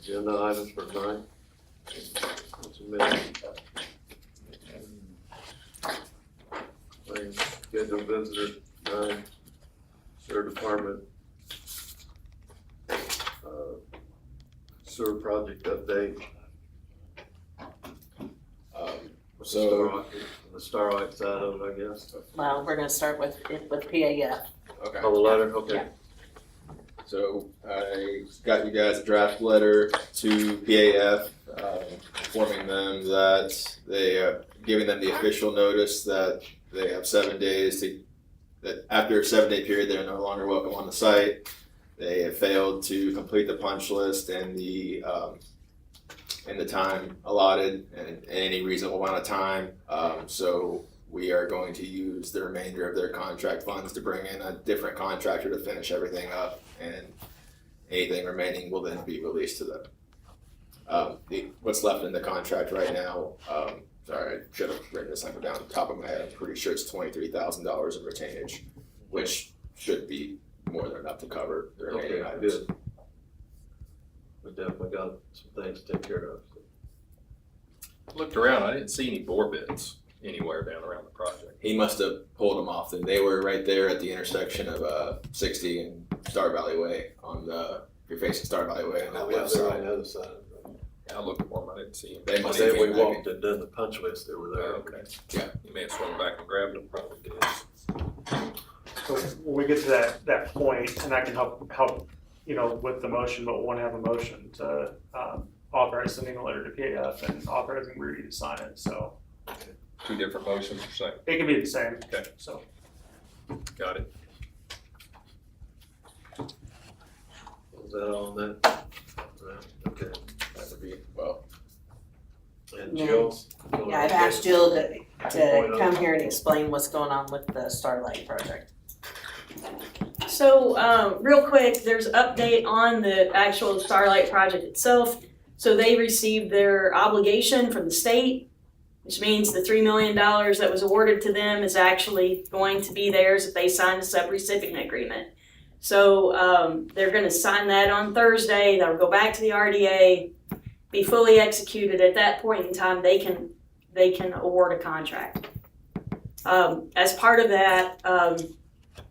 Agenda items for tonight. What's a minute? Scheduled visitor, 9, sewer department, sewer project update. So The Starlight side of it, I guess. Well, we're gonna start with PAF. okay. Oh, the letter, okay. Yeah. So I got you guys a draft letter to PAF, informing them that they are giving them the official notice that they have 7 days that after a 7-day period they're no longer welcome on the site. They have failed to complete the punch list and the time allotted and any reasonable amount of time. So we are going to use the remainder of their contract funds to bring in a different contractor to finish everything up, and anything remaining will then be released to them. What's left in the contract right now, sorry, I should have written this number down on the top of my head. I'm pretty sure it's $23,000 of retainage, which should be more than enough to cover the remaining Okay, items. good. We definitely got some things to take care of. Looked around, I didn't see any bore bits anywhere down around the project. He must have pulled them off. And they were right there at the intersection of 60 and Star Valley Way if you're facing Star Valley Way on that left They're on side. the other side. I looked for them, I didn't see them. They I must said have we came back. walked and done the punch list, they were there. Okay. Yeah. You may have swung back and grabbed them, probably did. So when we get to that point, and I can help, with the motion, but we'll want to have a motion to, authorize sending a letter to PAF and authorizing Rudy to sign it, so Two different motions or something. it can be the same. Okay. So, Got it. Was that all on that? Right, okay. That would be, well, And Yeah. Jill? Yeah, I've asked Jill to come here and explain what's going on with the Starlight project. So, real quick, there's an update on the actual Starlight project itself. So they received their obligation from the state, which means the $3 million that was awarded to them is actually going to be theirs if they sign a subrecipient agreement. So, they're gonna sign that on Thursday, they'll go back to the RDA, be fully executed. At that point in time, they can award a contract. As part of that,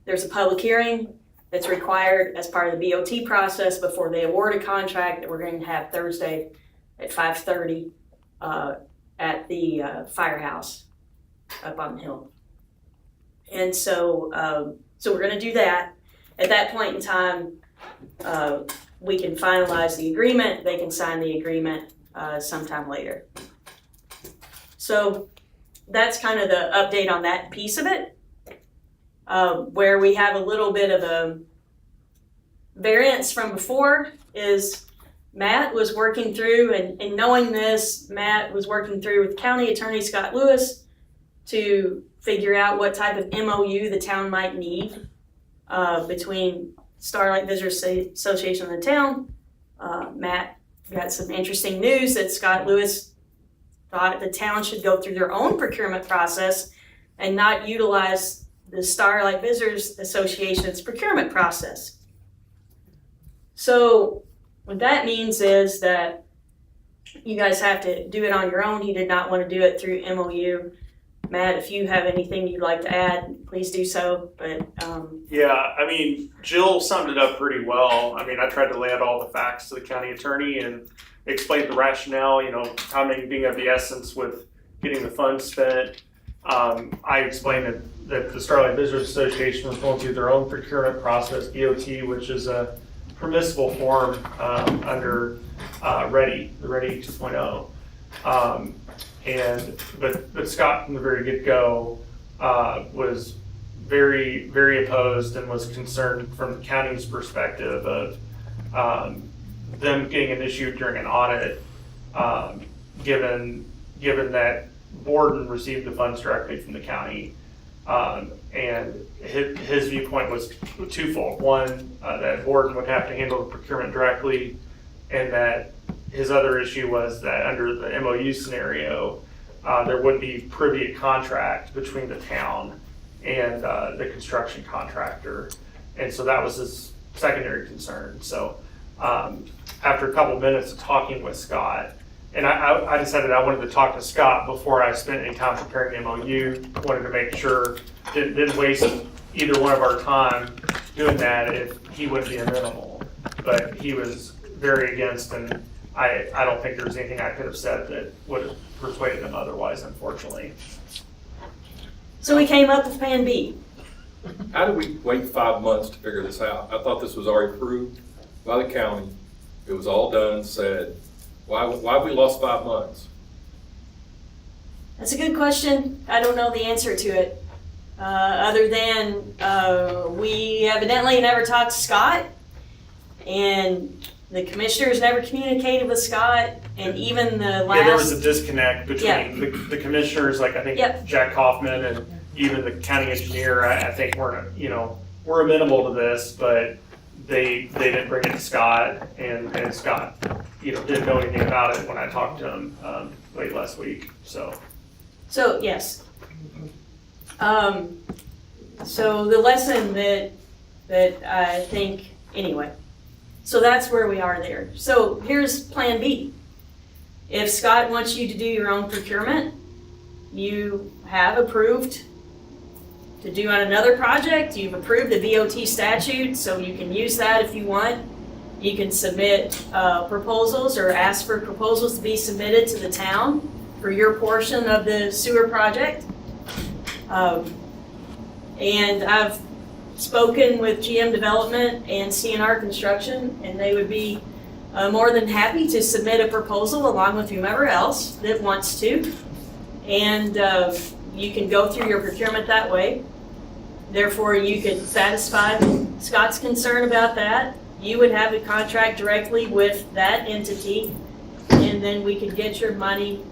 there's a public hearing that's required as part of the BOT process before they award a contract that we're going to have Thursday at 5:30 at the firehouse up on the hill. And so we're going to do that. At that point in time, we can finalize the agreement. They can sign the agreement sometime later. So that's kind of the update on that piece of it. Where we have a little bit of a variance from before is Matt was working through, and knowing this, Matt was working through with County Attorney Scott Lewis to figure out what type of MOU the town might need between Starlight Visitors Association and the town. Matt got some interesting news that Scott Lewis thought the town should go through their own procurement process and not utilize the Starlight Visitors Association's procurement process. So what that means is that you guys have to do it on your own. He did not want to do it through MOU. Matt, if you have anything you'd like to add, please do so. But yeah, I mean, Jill summed it up pretty well. I mean, I tried to lay out all the facts to the county attorney and explain the rationale, timing being of the essence with getting the funds spent. I explained that the Starlight Visitors Association was going through their own procurement process, BOT, which is a permissible form under the READY 2.0. But Scott from the very get-go was very, very opposed and was concerned from the county's perspective of them getting an issue during an audit, given that Borden received the funds directly from the county. And his viewpoint was twofold. One, that Borden would have to handle the procurement directly, and that his other issue was that under the MOU scenario, there would be privy contract between the town and the construction contractor. And so that was his secondary concern. So after a couple minutes of talking with Scott, and I decided I wanted to talk to Scott before I spent any time preparing the MOU. Wanted to make sure didn't waste either one of our time doing that if he wouldn't be amenable. But he was very against, and I don't think there was anything I could have said that would have persuaded him otherwise, unfortunately. So we came up with Plan B. How did we wait 5 months to figure this out? I thought this was already approved by the county. It was all done, said. Why have we lost 5 months? That's a good question. I don't know the answer to it. Other than we evidently never talked to Scott, and the commissioners never communicated with Scott, and even the last. Yeah, there was a disconnect between the commissioners, like I think Jack Kaufman, and even the county engineer. I think we're amenable to this, but they didn't bring it to Scott, and Scott didn't know anything about it when I talked to him late last week. So yes. So the lesson that I think anyway. So that's where we are there. So here's Plan B. If Scott wants you to do your own procurement, you have approved to do on another project. You've approved the VOT statute, so you can use that if you want. You can submit proposals or ask for proposals to be submitted to the town for your portion of the sewer project. And I've spoken with GM Development and CNR Construction, and they would be more than happy to submit a proposal along with whomever else that wants to. And you can go through your procurement that way. Therefore, you could satisfy Scott's concern about that. You would have a contract directly with that entity, and then we could get your money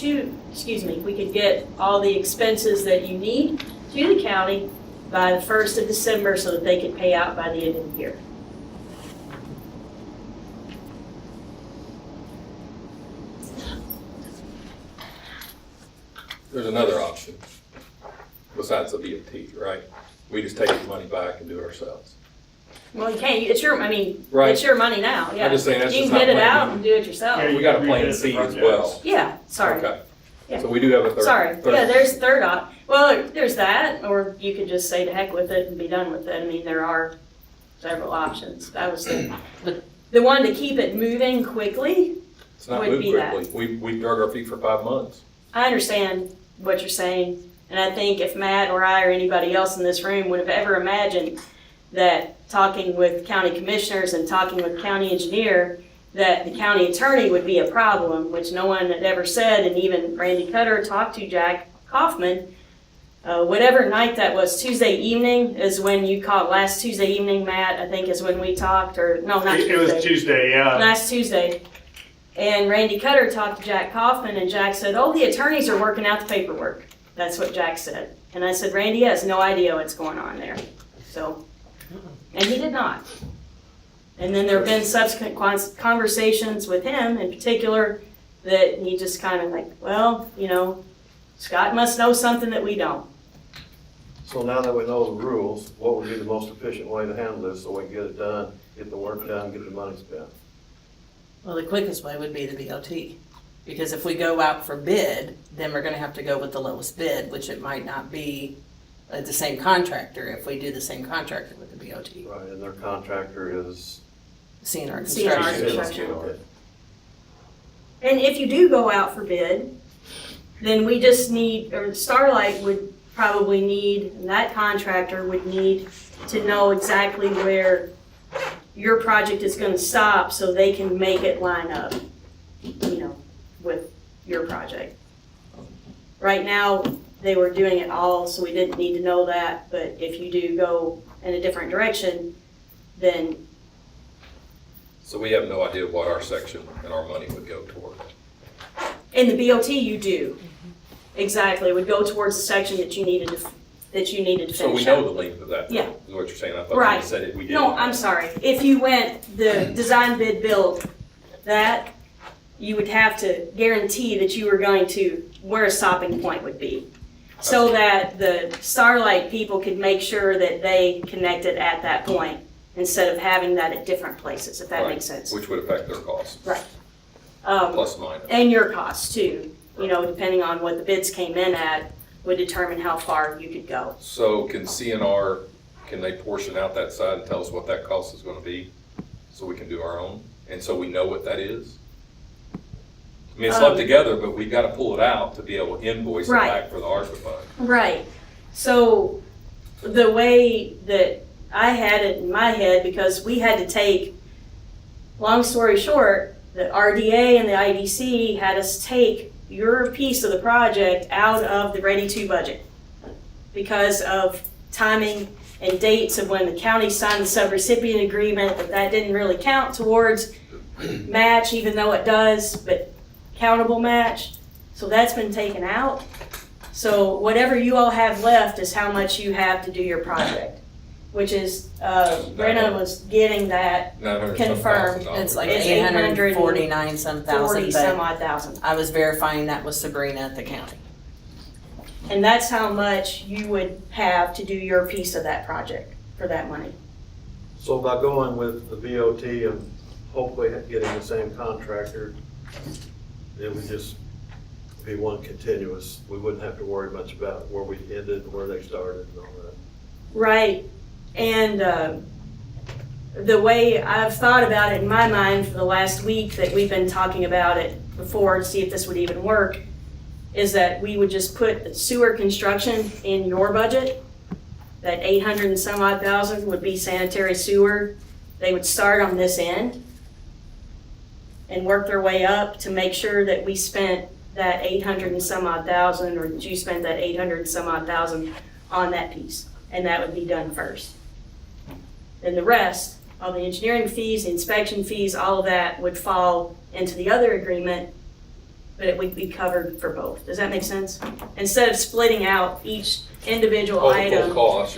we could get all the expenses that you need to the county by the 1st of December so that they could pay out by the end of the year. There's another option besides the VOT, right? We just take the money back and do it ourselves. Well, you can't. It's your. Right. It's your money now. Yeah. I'm just saying that's you just can not get it Plan out B. and do it yourself. Yeah, Yeah. We got a Plan C as well. Sorry. Okay. Yeah. So we do have a third. Sorry. third- Yeah. There's a third option. Well, there's that, or you could just say to heck with it and be done with it. I mean, there are several options. That was the one to keep it moving quickly. It's not would moved be that. quickly. We drug our feet for 5 months. I understand what you're saying, and I think if Matt or I or anybody else in this room would have ever imagined that talking with county commissioners and talking with county engineer, that the county attorney would be a problem, which no one had ever said, and even Randy Cutter talked to Jack Kaufman. Whatever night that was, Tuesday evening is when you called, last Tuesday evening, Matt, I think is when we talked, or no, not Tuesday. it was Tuesday, yeah. Last Tuesday. And Randy Cutter talked to Jack Kaufman, and Jack said, oh, the attorneys are working out the paperwork. That's what Jack said. And I said, Randy has no idea what's going on there. So, and he did not. And then there have been subsequent conversations with him in particular that he just kind of like, well, Scott must know something that we don't. So now that we know the rules, what would be the most efficient way to handle this so we can get it done, get the work done, get the money spent? Well, the quickest way would be the BOT, because if we go out for bid, then we're gonna have to go with the lowest bid, which it might not be the same contractor if we do the same contractor with the BOT. Right, and their contractor is. CNR CNR Construction. Construction. Okay. And if you do go out for bid, then we just need, or Starlight would probably need, and that contractor would need to know exactly where your project is gonna stop so they can make it line up, with your project. Right now, they were doing it all, so we didn't need to know that, but if you do go in a different direction, then So we have no idea what our section and our money would go toward. in the BOT, you do. Exactly, it would go towards the section that you needed to finish So we know up. the length of that. Yeah. Is what you're saying. I thought Right. you said it, we did. No, I'm sorry. If you went the design bid build, that you would have to guarantee that you were going to, where a stopping point would be. So that the Starlight people could make sure that they connected at that point. instead of having that at different places, if that Right, makes sense. Which would affect their costs, Right. plus minus. And your costs too, you know, depending on what the bids came in at, would determine how far you could go. So can CNR, can they portion out that side and tell us what that cost is gonna be? So we can do our own, and so we know what that is? I mean, it's lumped together, but we gotta pull it out to be able to invoice it Right. back for the ARPA fund. Right. So the way that I had it in my head, because we had to take, long story short, the RDA and the IDC had us take your piece of the project out of the Ready To budget because of timing and dates of when the county signed the subrecipient agreement, that didn't really count towards match, even though it does, but countable match. So that's been taken out. So whatever you all have left is how much you have to do your project, which is, Brenna was getting that Confirmed. It's like It's 849 some 40 thousand, some but odd thousand. I was verifying that with Sabrina at the county. And that's how much you would have to do your piece of that project for that money. So by going with the BOT and hopefully getting the same contractor, it would just be one continuous. We wouldn't have to worry much about where we ended, where they started and all that. Right. And the way I've thought about it in my mind for the last week that we've been talking about it before to see if this would even work is that we would just put the sewer construction in your budget. That 800 and some odd thousand would be sanitary sewer. They would start on this end and work their way up to make sure that we spent that 800 and some odd thousand, or that you spent that 800 and some odd thousand on that piece. And that would be done first. Then the rest, all the engineering fees, the inspection fees, all of that would fall into the other agreement, but it would be covered for both. Does that make sense? Instead of splitting out each individual item,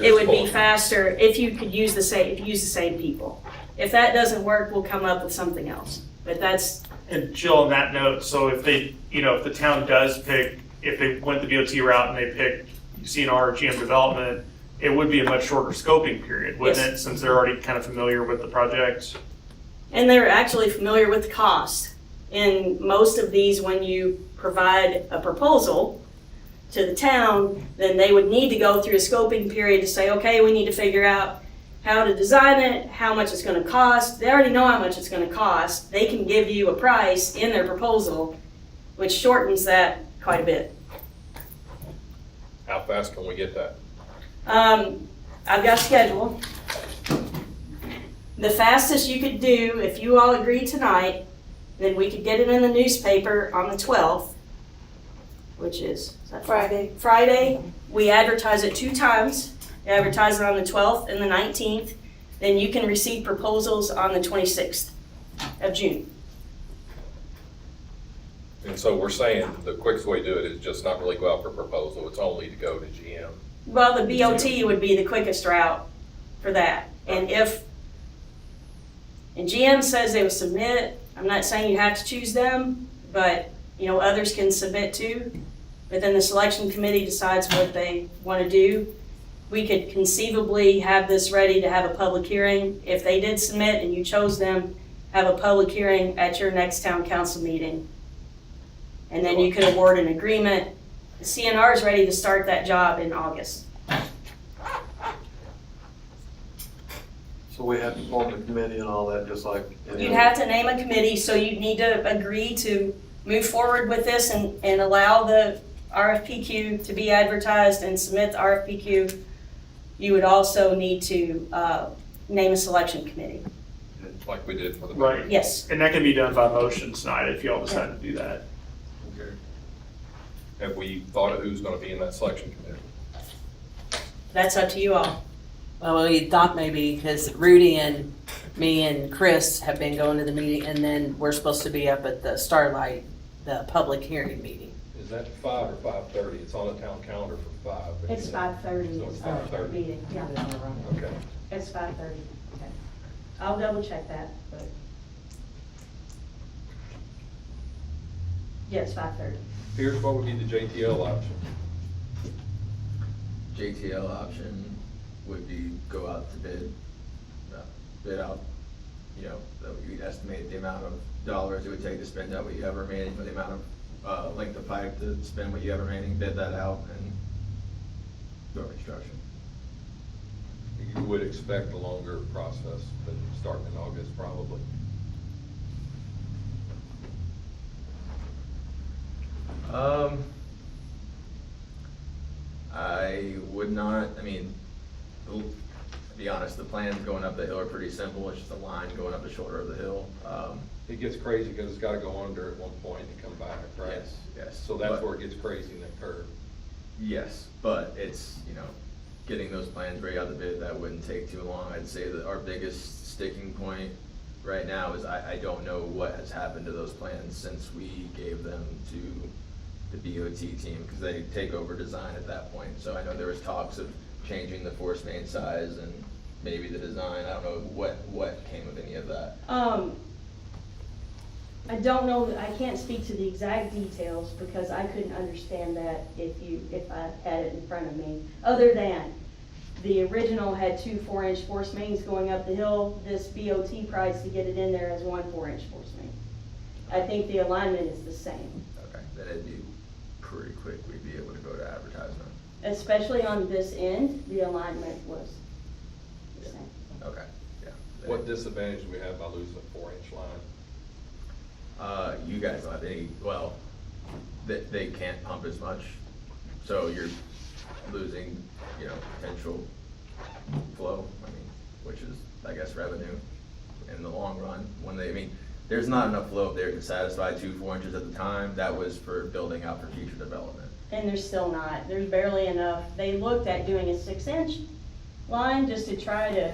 it would be faster if you could use the same people. If that doesn't work, we'll come up with something else. But that's, And Jill, on that note, so if they, if the town does pick, if they went the BOT route and they picked CNR or GM development, it would be a much shorter scoping period, wouldn't Yes. it? Since they're already kind of familiar with the project. and they're actually familiar with the cost. In most of these, when you provide a proposal to the town, then they would need to go through a scoping period to say, okay, we need to figure out how to design it, how much it's gonna cost. They already know how much it's gonna cost. They can give you a price in their proposal, which shortens that quite a bit. How fast can we get that? I've got a schedule. The fastest you could do, if you all agree tonight, then we could get it in the newspaper on the 12th, which is that Friday? Friday. We advertise it 2 times. We advertise it on the 12th and the 19th. Then you can receive proposals on the 26th of June. And so we're saying the quickest way to do it is just not really go out for proposal, it's only to go to GM. Well, the BOT would be the quickest route for that. And GM says they will submit, I'm not saying you have to choose them, but, others can submit too. But then the selection committee decides what they want to do. We could conceivably have this ready to have a public hearing. If they did submit and you chose them, have a public hearing at your next town council meeting. And then you could award an agreement. The CNR is ready to start that job in August. So we have to form the committee and all that, just like. You'd have to name a committee, so you'd need to agree to move forward with this and allow the RFPQ to be advertised and submit the RFPQ. You would also need to name a selection committee. Like we did for the. Right. Yes. And that can be done by motion tonight if you all decide to do that. Okay. Have we thought of who's gonna be in that selection committee? That's up to you all. Well, we thought maybe, because Rudy and me and Chris have been going to the meeting, and then we're supposed to be up at the Starlight, the public hearing meeting. Is that 5 or 5:30? It's on the town calendar for 5. but It's is it- 5:30. So it's 5:30. Meeting, yeah. Okay. It's 5:30. Okay. I'll double check that, but. Yes, 5:30. Here's what would be the JTL option. JTL option would be go out to bid. bid out, you know, that we estimate the amount of dollars it would take to spend out what you have remaining, for the amount of, length of pipe to spend what you have remaining, bid that out, and go construction. You would expect a longer process than starting in August, probably. I would not, I mean, to be honest, the plans going up the hill are pretty simple, it's just a line going up the shoulder of the hill. It gets crazy because it's gotta go under at one point and come back, right? Yes, yes. So that's But- where it gets crazy in that curve. Yes, but it's, you know, getting those plans ready out the bid, that wouldn't take too long. I'd say that our biggest sticking point right now is I don't know what has happened to those plans since we gave them to the BOT team, because they take over design at that point. So I know there was talks of changing the force main size and maybe the design. I don't know what came of any of that. I don't know, I can't speak to the exact details because I couldn't understand that if I had it in front of me. Other than the original had 2 4-inch force mains going up the hill, this BOT price to get it in there as 1 4-inch force main. I think the alignment is the same, Okay, then it'd be pretty quick, we'd be able to go to advertisement. especially on this end, the alignment was the same. Okay, yeah. What disadvantage do we have by losing a 4-inch line? You guys don't have any, well, they can't pump as much, so you're losing, you know, potential flow, I mean, which is, I guess, revenue in the long run. When they, I mean, there's not enough flow up there to satisfy 2 4-inches at the time. That was for building out for future development. And there's still not, there's barely enough. They looked at doing a 6-inch line just to try to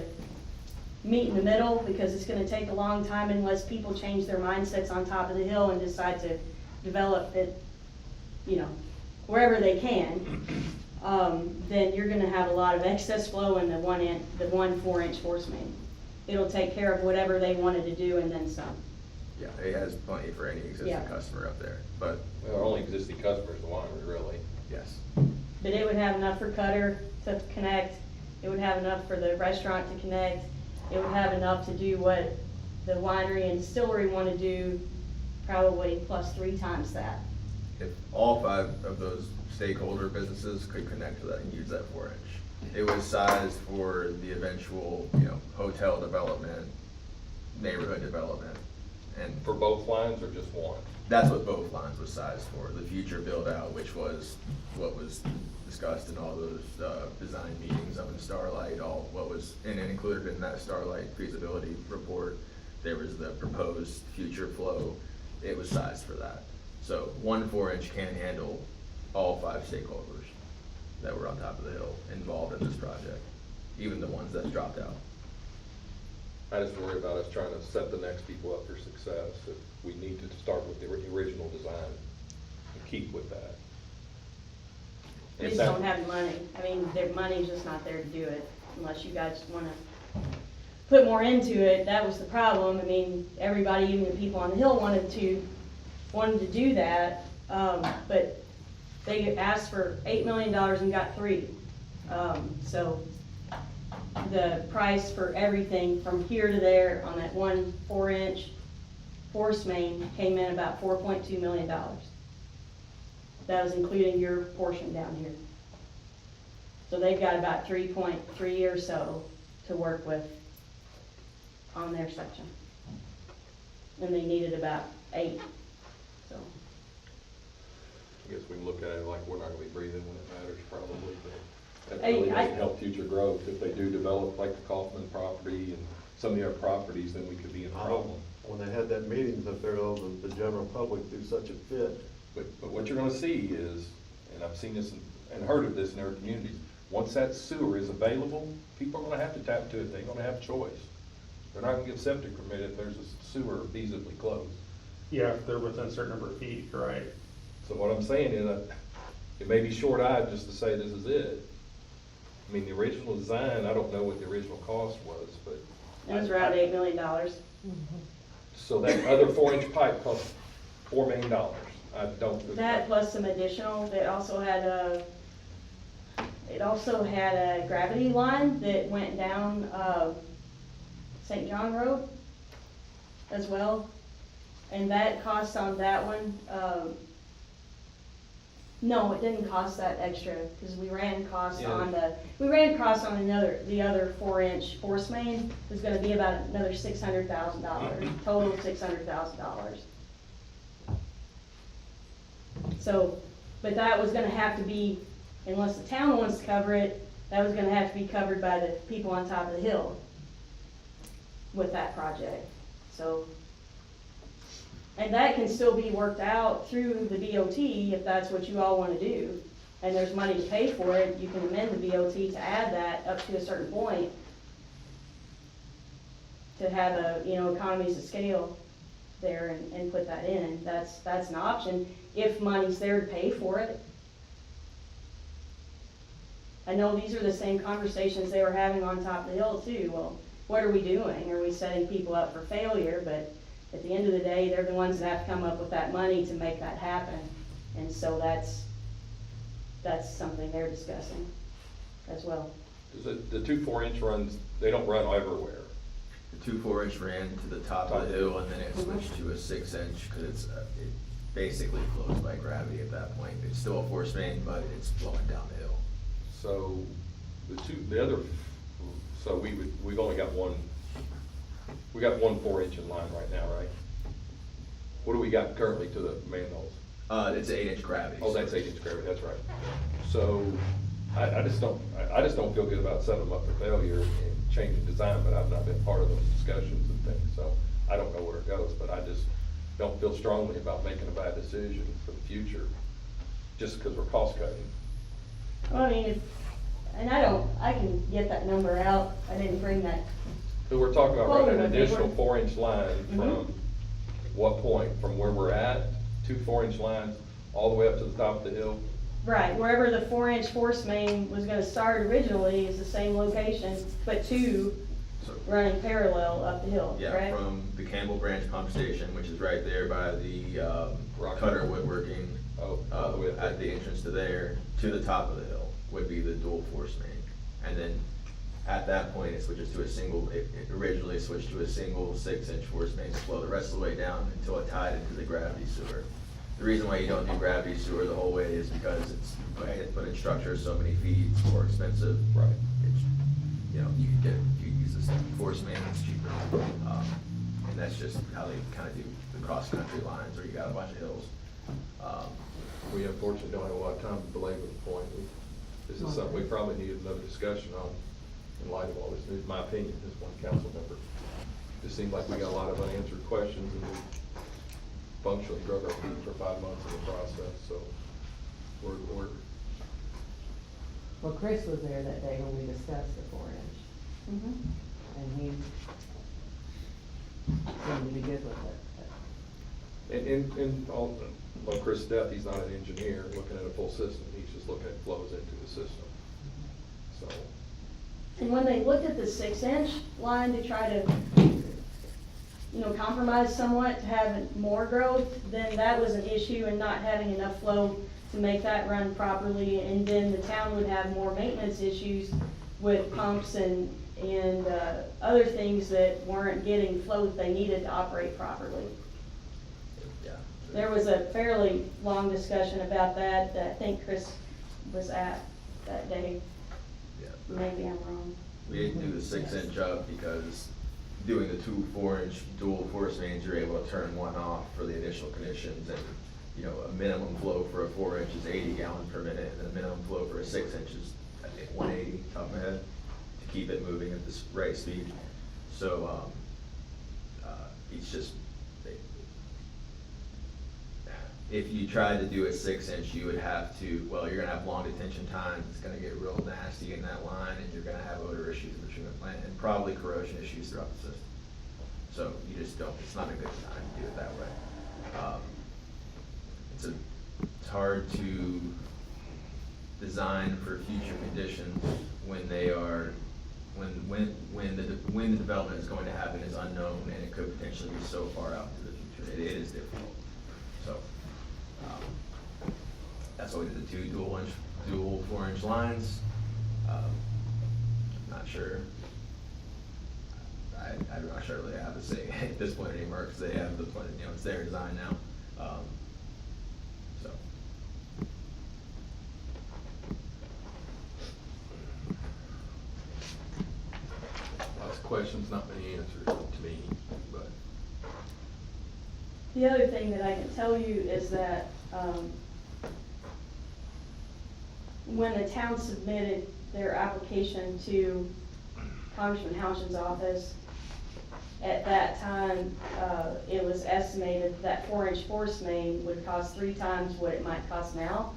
meet in the middle, because it's gonna take a long time unless people change their mindsets on top of the hill and decide to develop it, you know, wherever they can. Then you're gonna have a lot of excess flow in the 1 4-inch force main. It'll take care of whatever they wanted to do and then some. Yeah, it has plenty for any existing Yeah. customer up there, but Well, our only existing customer is the winery, really. yes. But it would have enough for Cutter to connect, it would have enough for the restaurant to connect, it would have enough to do what the winery and distillery wanna do, probably plus 3 times that. If all 5 of those stakeholder businesses could connect to that and use that 4-inch. It was sized for the eventual, you know, hotel development, neighborhood development, and For both lines or just one? that's what both lines was sized for, the future build out, which was what was discussed in all those, design meetings up in Starlight, all what was, and included in that Starlight feasibility report, there was the proposed future flow, it was sized for that. So 1 4-inch can handle all 5 stakeholders that were on top of the hill involved in this project, even the ones that dropped out. I just worry about us trying to set the next people up for success. If we need to start with the original design and keep with that. We just don't have the money. I mean, their money's just not there to do it unless you guys wanna put more into it. That was the problem. I mean, everybody, even the people on the hill wanted to do that. But they asked for $8 million and got 3. So the price for everything from here to there on that 1 4-inch force main came in about $4.2 million. That was including your portion down here. So they've got about 3.3 or so to work with on their section. And they needed about 8, so. I guess we can look at it like we're not gonna be breathing when it matters probably, but that Hey, really I- doesn't help future growth. If they do develop like the Kaufman property and some of the other properties, then we could be in a problem. When they had that meetings up there, though, the general public threw such a fit. But what you're gonna see is, and I've seen this and heard of this in other communities, once that sewer is available, people are gonna have to tap to it, they're gonna have a choice. They're not gonna get septic permit if there's a sewer feasibly close. Yeah, if they're within a certain number of feet, right? So what I'm saying is, it may be short-eyed just to say this is it. I mean, the original design, I don't know what the original cost was, but. It was around $8 million. So that other 4-inch pipe cost $4 million. I don't. That plus some additional, it also had a gravity line that went down, St. John Road as well. And that cost on that one, no, it didn't cost that extra, because we ran costs on the other 4-inch force main, was gonna be about another $600,000, total $600,000. So, but that was gonna have to be, unless the town wants to cover it, that was gonna have to be covered by the people on top of the hill with that project, so. And that can still be worked out through the BOT if that's what you all wanna do. And there's money to pay for it, you can amend the BOT to add that up to a certain point. To have economies of scale there and put that in, that's an option, if money's there to pay for it. I know these are the same conversations they were having on top of the hill too, well, what are we doing? Are we setting people up for failure? But at the end of the day, they're the ones that have to come up with that money to make that happen. And so that's something they're discussing as well. The 2 4-inch runs, they don't run everywhere. The 2 4-inch ran to the top of the hill, and then it switched to a 6-inch, because it basically flows by gravity at that point. It's still a force main, but it's flowing down the hill. So we've only got one, we got 1 4-inch in line right now, right? What do we got currently to the manholes? It's 8-inch gravity. Oh, that's 8-inch gravity, that's right. So I just don't feel good about setting them up for failure and changing design, but I've not been part of those discussions and things, so I don't know where it goes, but I just don't feel strongly about making a bad decision for the future, just because we're cost cutting. Well, I mean, I can get that number out, I didn't bring that. So we're talking about running an But they additional were- 4-inch line from what point? From where we're at, 2 4-inch lines, all the way up to the top of the hill? Right, wherever the 4-inch force main was gonna start originally is the same location, but 2 So, running parallel up the hill, yeah, correct? from the Campbell Branch Pump Station, which is right there by the Rock. Cutter Woodworking, Oh, all the way up at there. the entrance to there, to the top of the hill, would be the dual force main. And then at that point, it switches to a single, it originally switched to a single 6-inch force main to flow the rest of the way down until it tied into the gravity sewer. The reason why you don't do gravity sewer the whole way is because it's, put in structure so many feet, it's more expensive. Right. It's, you could use this force main, it's cheaper. And that's just how they kind of do the cross-country lines, where you got a bunch of hills. We unfortunately don't have a lot of time to belabor the point. This is something we probably need another discussion on in light of all this news, my opinion, as one council member. It seems like we got a lot of unanswered questions, and we functionally drug our feet for 5 months in the process, so we're Well, Chris was there that day when we discussed the 4-inch, Mhm. and he seemed to be good with it. And well, Chris Depp, he's not an engineer looking at a full system, he's just looking at flows into the system. So, And when they looked at the 6-inch line to try to, compromise somewhat to have more growth, then that was an issue, and not having enough flow to make that run properly, and then the town would have more maintenance issues with pumps and other things that weren't getting the flow that they needed to operate properly. Yeah. There was a fairly long discussion about that I think Chris was at that day. Yeah. Maybe I'm wrong. We didn't do the 6-inch up because doing the 2 4-inch dual force mains, you're able to turn one off for the initial conditions, and a minimum flow for a 4-inch is 80 gallons per minute, and a minimum flow for a 6-inch is, I think, 180, top of my head, to keep it moving at this right speed. So, it's just, if you tried to do a 6-inch, you would have to, well, you're gonna have long detention times, it's gonna get real nasty in that line, and you're gonna have odor issues in the treatment plant, and probably corrosion issues throughout the system. So you just don't, it's not a good time to do it that way. It's hard to design for future conditions when they are, when the development is going to happen is unknown, and it could potentially be so far out into the future. It is difficult. So, that's why we did the 2 dual 4-inch lines. Not sure. I'm not sure they have to say at this point anymore, because they have the plan, you know, it's their design now. So. Lots of questions, not many answers to me, but. The other thing that I can tell you is that, when the town submitted their application to Congressman Houchin's office, at that time, it was estimated that 4-inch force main would cost 3 times what it might cost now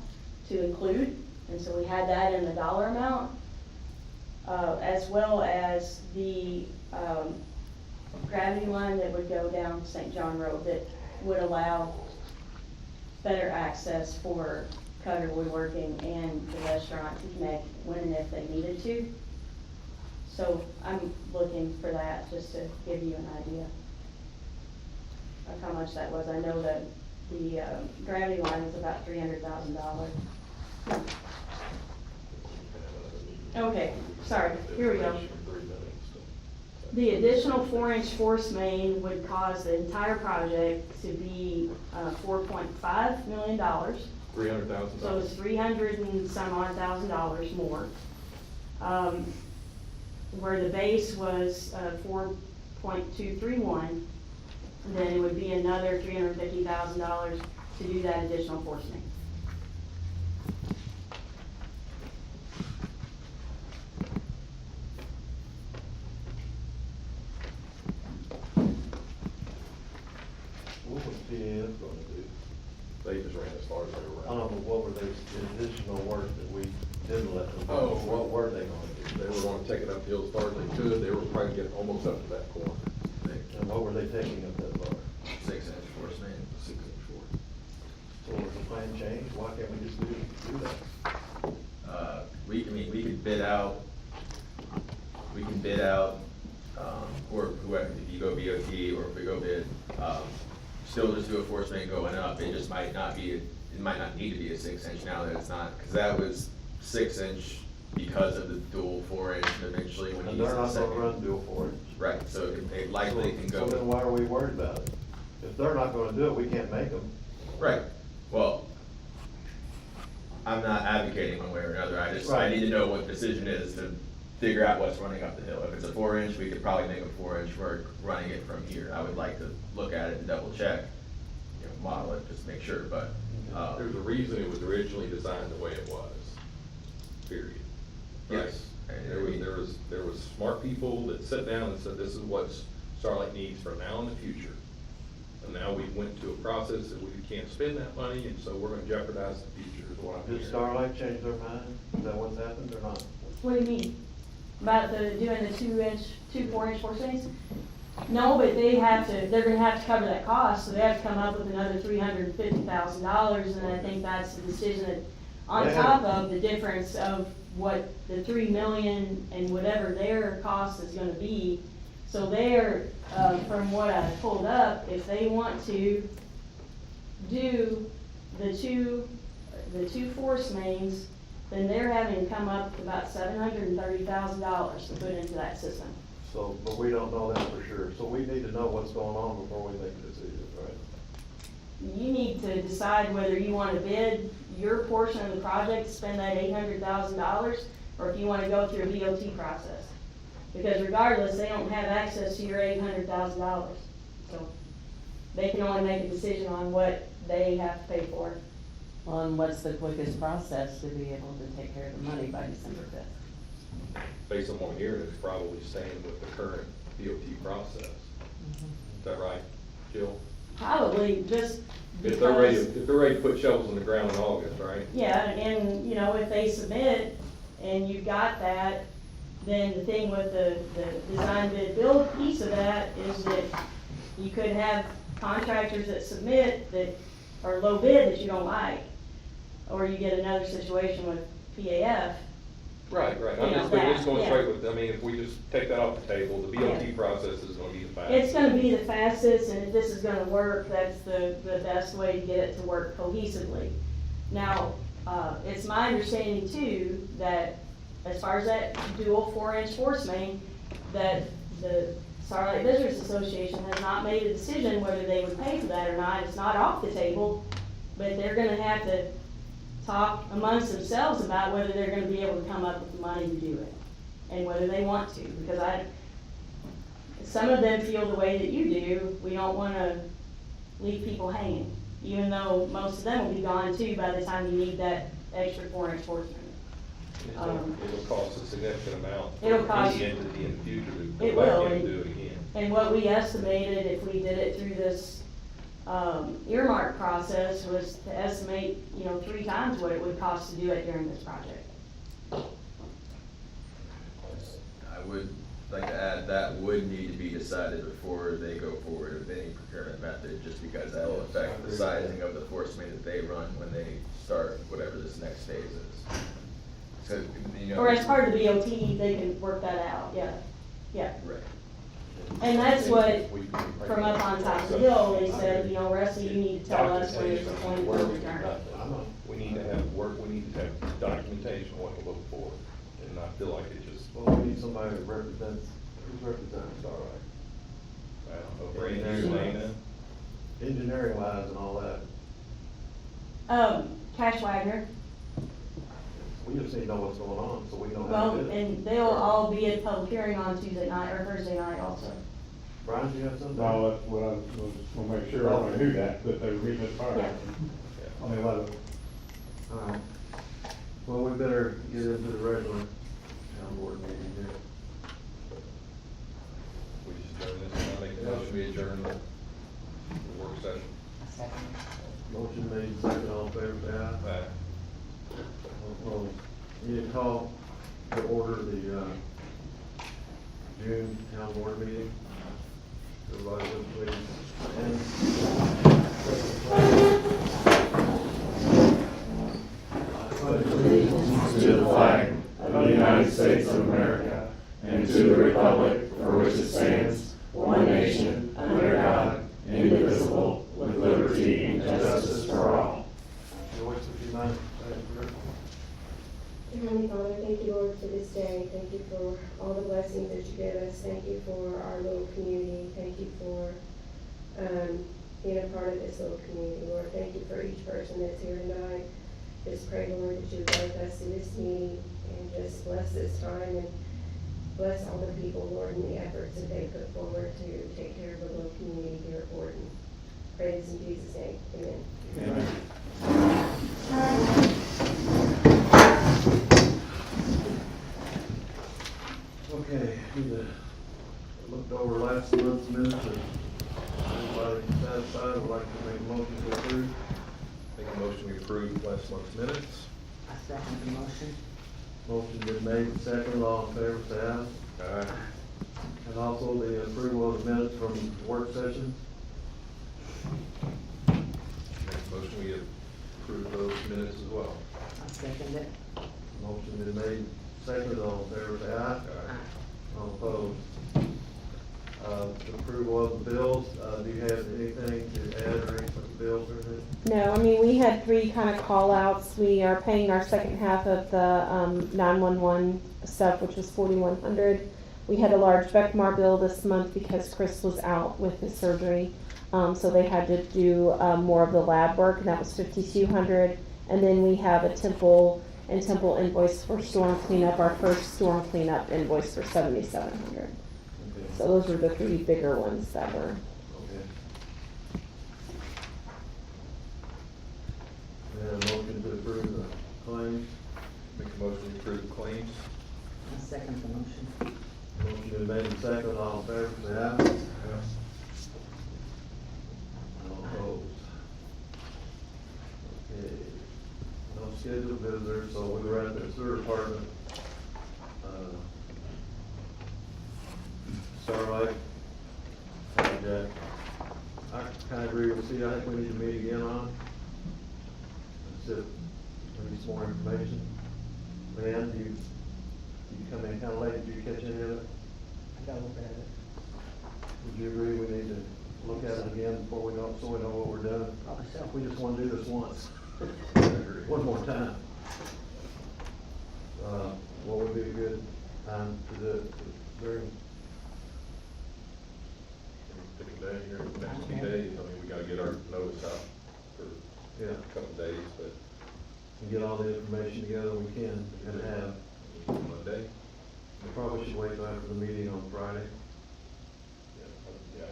to include. And so we had that in the dollar amount, as well as the gravity line that would go down St. John Road that would allow better access for Cutter Woodworking and the restaurant to connect when and if they needed to. So I'm looking for that, just to give you an idea of how much that was. I know that the gravity line is about $300,000. Okay, sorry, here we go. The additional 4-inch force main would cause the entire project to be $4.5 million. $300,000. So it's 300 and some odd $1,000 more. Where the base was 4.231, then it would be another $350,000 to do that additional force main. What was PAF gonna do? They just ran as far as they were. I don't know, what were the additional work that we didn't let them do? Oh, What were they gonna do? They were gonna take it uphill as far as they could, they were probably getting almost up to that corner. And what were they taking up that far? 6-inch force main. 6-inch force. So was the plan changed? Why can't we just do that? We could bid out, or whoever, if you go BOT or if we go bid, still just do a force main going up, it just might not be, it might not need to be a 6-inch now that it's not, because that was 6-inch because of the dual 4-inch, and eventually when And you use they're the not gonna second. run dual for it. Right, so it likely can So then go, why are we worried about it? If they're not gonna do it, we can't make them. right, well, I'm not advocating one way or another, I Right. need to know what the decision is to figure out what's running up the hill. If it's a 4-inch, we could probably make a 4-inch work running it from here. I would like to look at it and double check, you know, model it, just to make sure, but, There's a reason it was originally designed the way it was, period. Right? yes. And there was smart people that sat down and said, this is what Starlight needs for now and the future. And now we went to a process that we can't spend that money, and so we're gonna jeopardize the future, is what I'm Did hearing. Starlight change their mind? Is that what's happened or not? What do you mean? About doing the 2 4-inch force mains? No, but they're gonna have to cover that cost, so they have to come up with another $350,000, and I think that's the decision that, on They top have- of the difference of what the 3 million and whatever their cost is gonna be. So they're, from what I pulled up, if they want to do the two force mains, then they're having to come up with about $730,000 to put into that system. So, but we don't know that for sure. So we need to know what's going on before we make a decision, right? You need to decide whether you want to bid your portion of the project, spend that $800,000, or if you want to go through a BOT process. Because regardless, they don't have access to your $800,000. So they can only make a decision on what they have to pay for. Well, and what's the quickest process to be able to take care of the money by December 5th? Based on what I'm hearing, it's probably staying with the current DOT process. Is that right, Jill? Probably just If they're ready, because, if they're ready to put shovels in the ground in August, right? yeah, and, you know, if they submit and you've got that, then the thing with the design bid build piece of that is that you could have contractors that submit that are low bid that you don't like. Or you get another situation with PAF. Right. I'm Yeah, just that, going yeah. straight with, I mean, if we just take that off the table, the BOT process is gonna be the fastest. It's gonna be the fastest, and if this is gonna work, that's the best way to get it to work cohesively. Now, it's my understanding too, that as far as that dual 4-inch force main, that the Starlight Visitors Association has not made a decision whether they would pay for that or not. It's not off the table, but they're gonna have to talk amongst themselves about whether they're gonna be able to come up with the money to do it, and whether they want to, because some of them feel the way that you do. We don't wanna leave people hanging, even though most of them will be gone too by the time you need that extra foreign enforcement. It'll cost a significant amount It'll for cost- any entity in the future to It go back will, in and and- do it again. And what we estimated, if we did it through this, earmark process, was to estimate, 3 times what it would cost to do it during this project. I would like to add, that would need to be decided before they go forward with any procurement method, just because that will affect the sizing of the force main that they run when they start whatever this next phase is. So, Or as part of the BOT, they can work that out, yeah. Right. And that's what, from up on top of the hill, they said, Rusty, you need to tell us when there's a point of return. We need to have documentation of what to look for, and not feel like it just, Well, we need somebody that represents, who's representing Starlight? I don't know, Brady, Dana. Engineering wise and all that. Cash Wagner, We just need to know what's going on, so we know how well, to do it. and they'll all be at public hearing on Tuesday night or Thursday night also. Brian, do you have something? No, that's what I was gonna make sure I knew that they were meeting at fire Yeah. on the 11th. Alright. Well, we better get into the regular town board meeting here. We just adjourn this, and I make a motion, we adjourn the work session. Motion made, second, all in favor, say aye. Well, you need to call to order the, June town board meeting. Everybody would please stand. To the flag of the United States of America and to the republic for which it stands, one nation, under God, indivisible, with liberty and justice for all. Joyce, if you mind, Heavenly Father, thank you, Lord, for this day. Thank you for all the blessings that you give us. Thank you for our little community. Thank you for being a part of this little community, Lord. Thank you for each person that's here tonight. Just pray, Lord, that you would take us to this meeting and just bless this time and bless all the people, Lord, and the efforts that they put forward to take care of the little community here at Borden. Pray this in Jesus' name. Amen. Amen. Okay, we looked over last month's minutes, and everybody satisfied, would like to make a motion to approve. Make a motion, we approve last month's minutes. I second the motion. Motion been made, second, all in favor, say aye. Aye. And also the approval of the minutes from the work session. Make a motion, we approve those minutes as well. I second it. Motion been made, second, all in favor, say aye. Aye. All opposed. Approval of the bills, do you have anything to add or anything with the bills or anything? No, I mean, we had 3 kind of call-outs. We are paying our second half of the 911 stuff, which was $4,100. We had a large Beckmar bill this month because Chris was out with his surgery. So they had to do more of the lab work, and that was $5,200. And then we have a Temple invoice for storm cleanup, our first storm cleanup invoice for $7,700. Okay. So those were the 3 bigger ones that were. Okay. And a motion to approve the claims. Make a motion, we approve the claims. I second the motion. Motion been made and second, all in favor, say aye. All opposed. Okay. No scheduled visitors, so we were at the sewer department. Starlight. And, I kinda agree with Steve, I think we need to meet again on it. That's it. We need some more information. Leanne, you come in kinda late, did you catch any of it? I got a little bit of it. Would you agree we need to look at it again before we know, so we know what we're doing? Probably so. We just wanna do this once. One more time. What would be a good time to do it during? today, here in the next few days. I mean, we gotta get our notice out for Yeah, a couple of days, but and get all the information together we can and have. Monday, We probably should wait till after the meeting on Friday. yeah.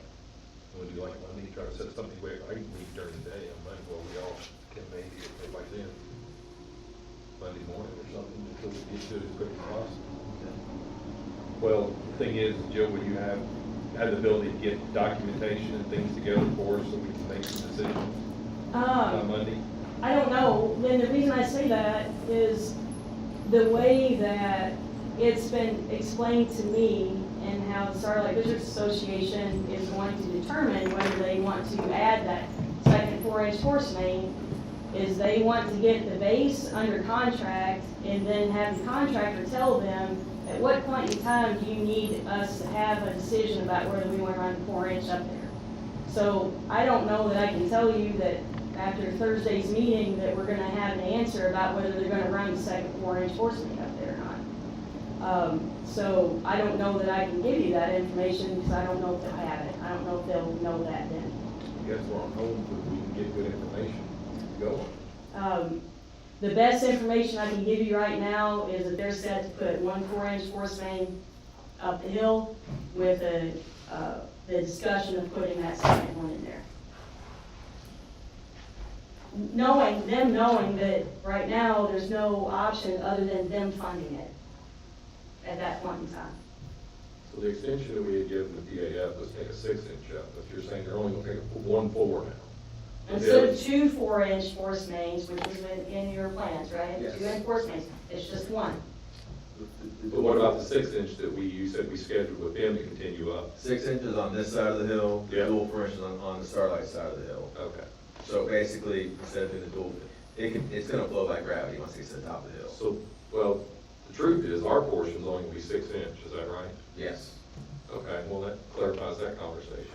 Would you like Monday, try to set something where I can meet during the day on Monday, well, we all can maybe if they like then. Monday morning or something, until we get to it as quick as possible. Well, the thing is, Joe, would you have the ability to get documentation and things together for us so we can make some decisions on Monday? I don't know, Lynn, the reason I say that is the way that it's been explained to me and how the Starlight Visitors Association is going to determine whether they want to add that second 4-inch force main, is they want to get the base under contract and then have the contractor tell them at what point in time do you need us to have a decision about whether we want to run 4-inch up there. So I don't know that I can tell you that after Thursday's meeting that we're gonna have an answer about whether they're gonna run the second 4-inch force main up there or not. So I don't know that I can give you that information because I don't know if they'll have it. I don't know if they'll know that then. I guess we're on hold, but we can get good information to go on. The best information I can give you right now is that they're set to put one 4-inch force main up the hill with the discussion of putting that second one in there. Knowing that right now, there's no option other than them funding it at that point in time. So the extension that we had given the PAF was take a 6-inch up, but you're saying they're only gonna take one 4 now. Instead of two 4-inch force mains, which was in your plans, right? Yes. 2-inch force mains, it's just one. But what about the 6-inch that you said we scheduled with them to continue up? 6 inches on this side of the hill, the Yeah. dual 4 inches on the Starlight side of the hill. Okay. So basically, instead of doing the dual, it's gonna flow by gravity once it gets to the top of the hill. So, well, the truth is, our portion's only gonna be 6-inch, is that right? Yes, Okay, well, that clarifies that conversation.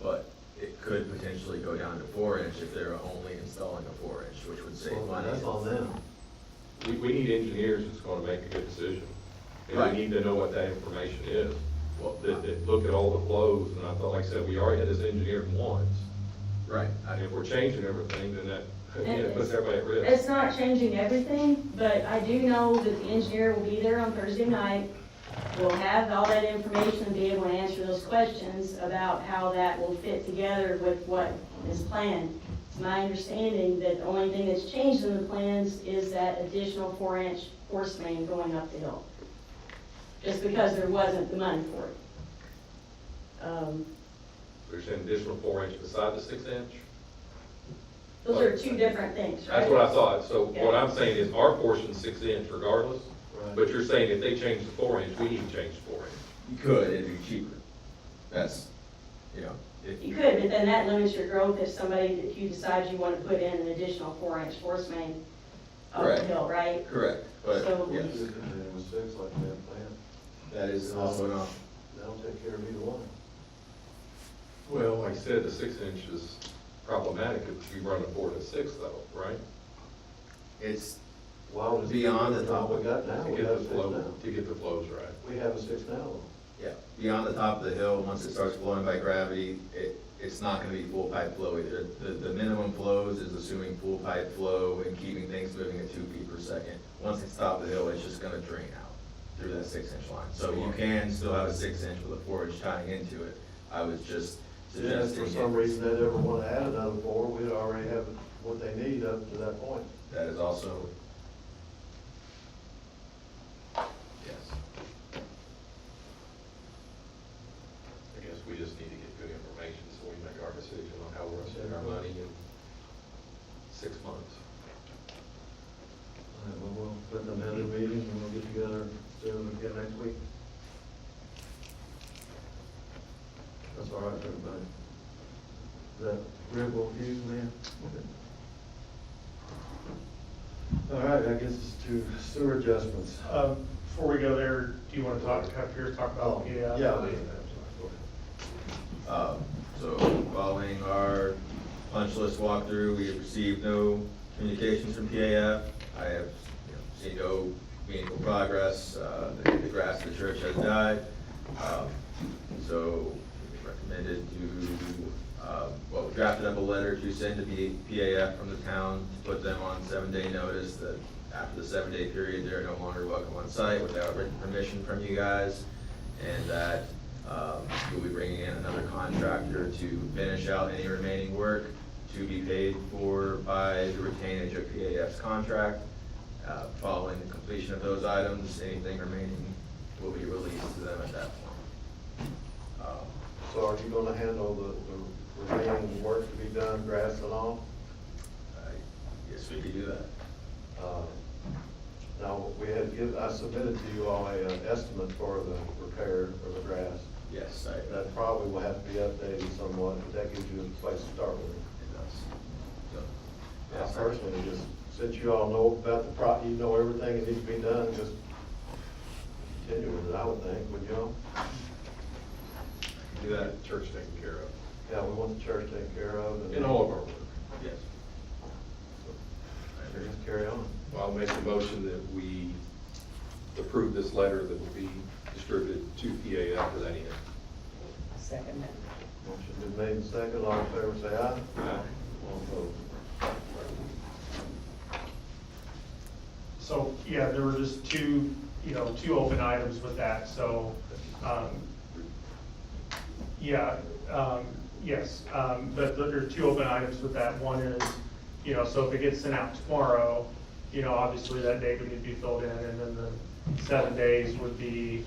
but it could potentially go down to 4 inch if they're only installing a 4 inch, which would save Well, money. that's on them. We need engineers that's gonna make a good decision. And Right. we need to know what that information is. Well, That look at all the flows, and I thought, like I said, we already had this engineered once. right, And if we're changing everything, then that, again, it puts everybody at risk. It's not changing everything, but I do know that the engineer will be there on Thursday night. We'll have all that information and be able to answer those questions about how that will fit together with what is planned. It's my understanding that the only thing that's changed in the plans is that additional 4-inch force main going up the hill. Just because there wasn't the money for it. There's an additional 4-inch beside the 6-inch? Those are two different things, right? That's what I thought. So what I'm saying is our portion's 6-inch regardless, Right. but you're saying if they change the 4-inch, we need to change the 4-inch. you could, it'd be cheaper. That's, if You could, but then that limits your growth if if you decide you want to put in an additional 4-inch force main up the Correct. hill, right? correct, but So- yes, Just continue with 6 like we had planned. that is also an option. That'll take care of either one. Well, like I said, the 6-inch is problematic if you run a 4 to 6 though, right? It's Why would it be Beyond the different top. than what we got now? To We get have the 6 flow, now. to get the flows right. We have a 6 now. Yeah, beyond the top of the hill, once it starts flowing by gravity, it's not gonna be full pipe flow either. The minimum flows is assuming full pipe flow and keeping things moving at 2 feet per second. Once it's top of the hill, it's just gonna drain out through that 6-inch line. So you can still have a 6-inch with a 4-inch tying into it. I was just Yeah, if suggesting. for some reason they'd ever want to add another 4, we'd already have what they need up to that point. That is also. Yes. I guess we just need to get good information so we make our decision on how we're gonna spend our money in 6 months. All right, well, we'll put them in a meeting and we'll get together soon again next week. That's all right, with everybody. Is that agreeable with you, man? All right, I guess it's to sewer adjustments. Before we go there, do you want to talk up here, talk about the? Yeah. So following our punch list walkthrough, we have received no communications from PAF. I have seen no meaningful progress. The grass of the church has died. So we recommend committed to, we drafted up a letter to send to the PAF from the town to put them on 7-day notice that after the 7-day period, they're no longer welcome on site without written permission from you guys, and that you'll be bringing in another contractor to finish out any remaining work to be paid for by the retainage of PAF's contract. Following the completion of those items, anything remaining will be released to them at that point. So are you gonna handle the remaining work to be done, grass and all? Yes, we could do that. Now, I submitted to you all an estimate for the repair of the grass. Yes, That probably will have to be updated somewhat, but that gives you a place to start with. It does. So, I personally, just, since you all know about you know everything that needs to be done, just continue with it, I would think, would you all? do that. Church taken care of. Yeah, we want the church taken care of. And In all of our work. Yes. Just carry on. Well, I'll make the motion that we approve this letter that will be distributed to PAF for that end. Second that. Motion been made and second, all in favor say aye. Aye. All opposed. So, yeah, there were just two open items with that, so, yes, but there are two open items with that. One is, so if it gets sent out tomorrow, obviously that date would need to be filled in, and then the 7 days would be,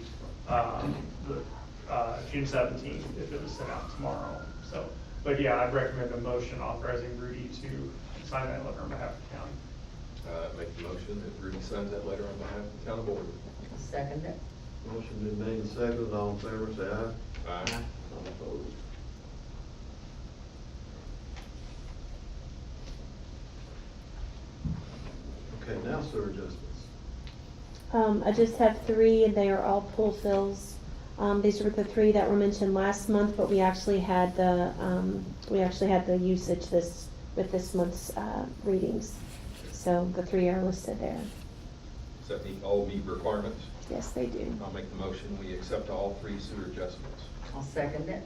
June 17th if it was sent out tomorrow. So, but yeah, I'd recommend a motion authorizing Rudy to sign that letter on behalf of the county. Make the motion that Rudy signs that letter on behalf of the town of Borden. Second it. Motion been made and seconded, all in favor say aye. Aye. All opposed. Okay, now sewer adjustments. I just have 3, and they are all pool fills. These were the 3 that were mentioned last month, but we actually had the usage with this month's readings. So the 3 are listed there. Does that all meet requirements? Yes, they do. I'll make the motion, we accept all 3 sewer adjustments. I'll second it.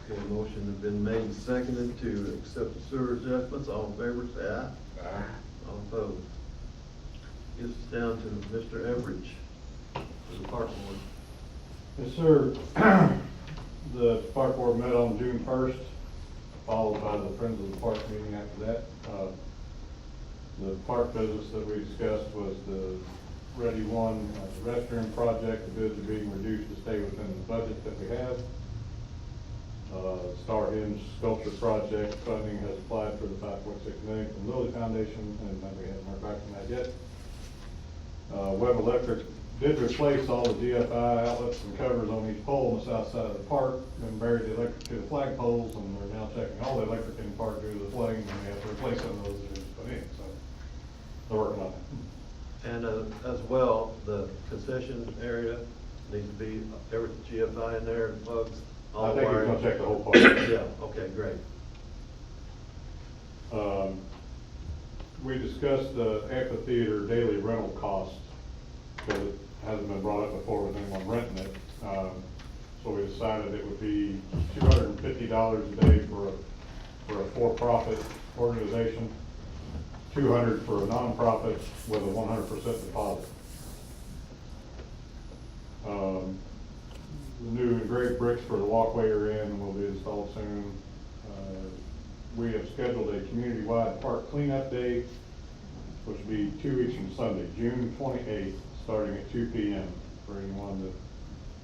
Okay, motion has been made and seconded to accept the sewer adjustments, all in favor say aye. Aye. All opposed. Gets us down to Mr. Everidge, for the park board. Yes, sir. The park board met on June 1st, followed by the Friends of the Park meeting after that. The park business that we discussed was the Ready One restroom project. The bids are being reduced to stay within the budget that we have. Star Hinge Sculpture Project funding has applied for the $5.6 million from Lilly Foundation, and we haven't heard back from that yet. Webb Electric did replace all the GFI outlets and covers on each pole on the south side of the park, and buried the electric to the flag poles, and they're now checking all the electric in the park due to the flooding, and they have to replace some of those that are put in, so they're working on it. And as well, the concession area needs to be, every GFI in there and plugs. all I think we're wired. gonna check the whole park. Yeah, okay, great. We discussed the amphitheater daily rental costs, because it hasn't been brought up before with anyone renting it. So we decided it would be $250 a day for a for-profit organization, $200 for a nonprofit with a 100% deposit. The new engraved bricks for the walkway are in and will be installed soon. We have scheduled a community-wide park cleanup day, which will be 2 weeks from Sunday, June 28th, starting at 2 p.m. for anyone that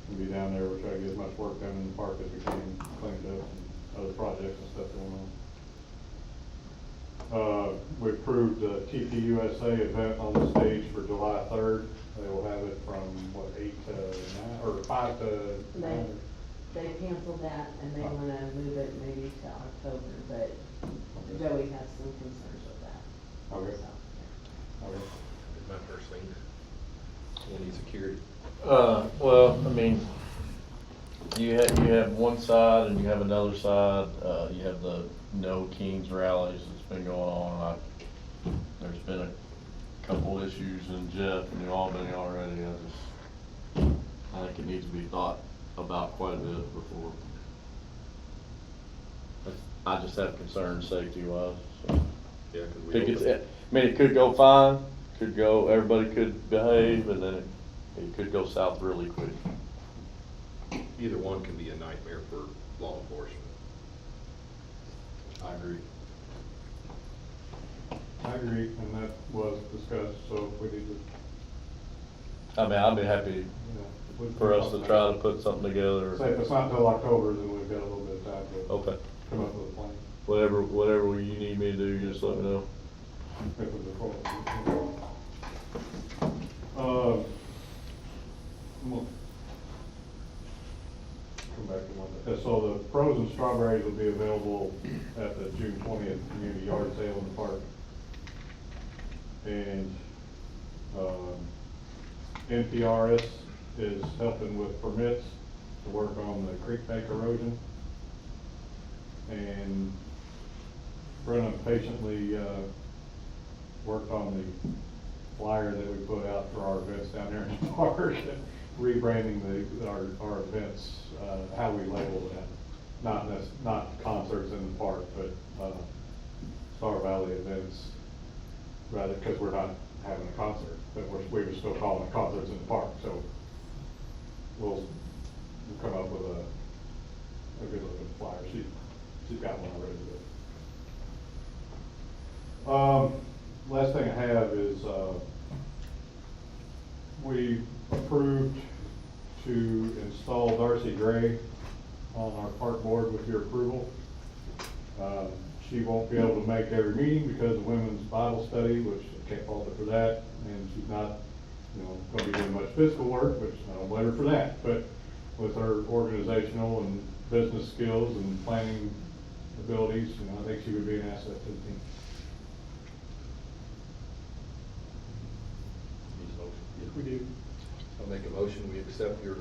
can be down there. We'll try to get as much work done in the park as we can, cleaned up and other projects and stuff going on. We approved the TPUSA event on the stage for July 3rd. They will have it from, 8 to 9, or 5 to 9? They canceled that and they wanna move it maybe to October, but Joey has some concerns with that. Okay. So, Okay. My first thing, we'll need security. Well, I mean, you have one side and you have another side. You have the No Kings rallies that's been going on. There's been a couple issues in Jeff and New Albany already. I think it needs to be thought about quite a bit before I just have concerns safety wise, so. Yeah, 'cause we Could don't- get, I mean, it could go fine, could go, everybody could behave, and then it could go south really quick. Either one can be a nightmare for law enforcement. I agree. I agree, and that was discussed, so if we need to, I mean, I'd be happy you know. for us to try to put something together. Say if it's not until October, then we've got a little bit of time to Okay, come up with a plan. whatever you need me to do, just let me know. If it's a problem. I'm gonna come back to one. So the frozen strawberries will be available at the June 20th community yard sale in the park. And, NPRS is helping with permits to work on the creek bank erosion. And Brenna patiently, worked on the flyer that we put out for our events down there in the park, rebranding our events, how we label that. Not concerts in the park, but, Star Valley events, rather, because we're not having a concert, but we were still calling it concerts in the park, so we'll come up with a good looking flyer. She's got one already. Last thing I have is, we approved to install Darcy Gray on our park board with your approval. She won't be able to make every meeting because of women's Bible study, which I can't fault her for that, and she's not, gonna be doing much physical work, which I don't blame her for that, but with her organizational and business skills and planning abilities, I think she would be an asset to the team. Needs a motion. Yes, we do. I'll make a motion, we accept the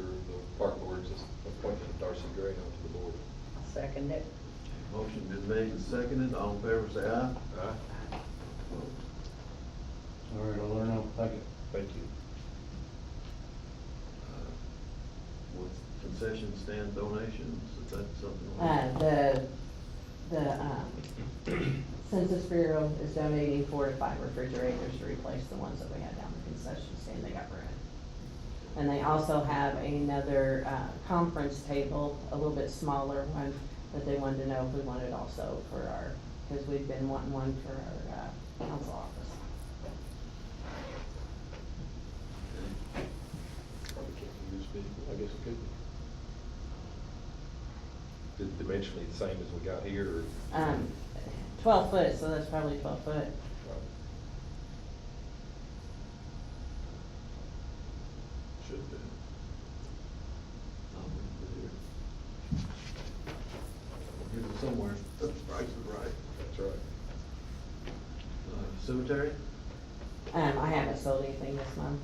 park board's appointment of Darcy Gray onto the board. Second it. Motion been made and seconded, all in favor say aye. Aye. All right, I'll let her know. Thank you. Thank you. With concession stand donations, is that something? The Census Bureau is donating 4 to 5 refrigerators to replace the ones that we had down the concession stand, they got rid of. And they also have another, conference table, a little bit smaller one, that they wanted to know if we wanted also for our, because we've been wanting one for our, council office. Probably can't use it, I guess it could be. Dimensionally the same as we got here, or? 12 foot, so that's probably 12 foot. Should be. Here it somewhere, the price is right. That's right. Cemetery? I haven't sold anything this month.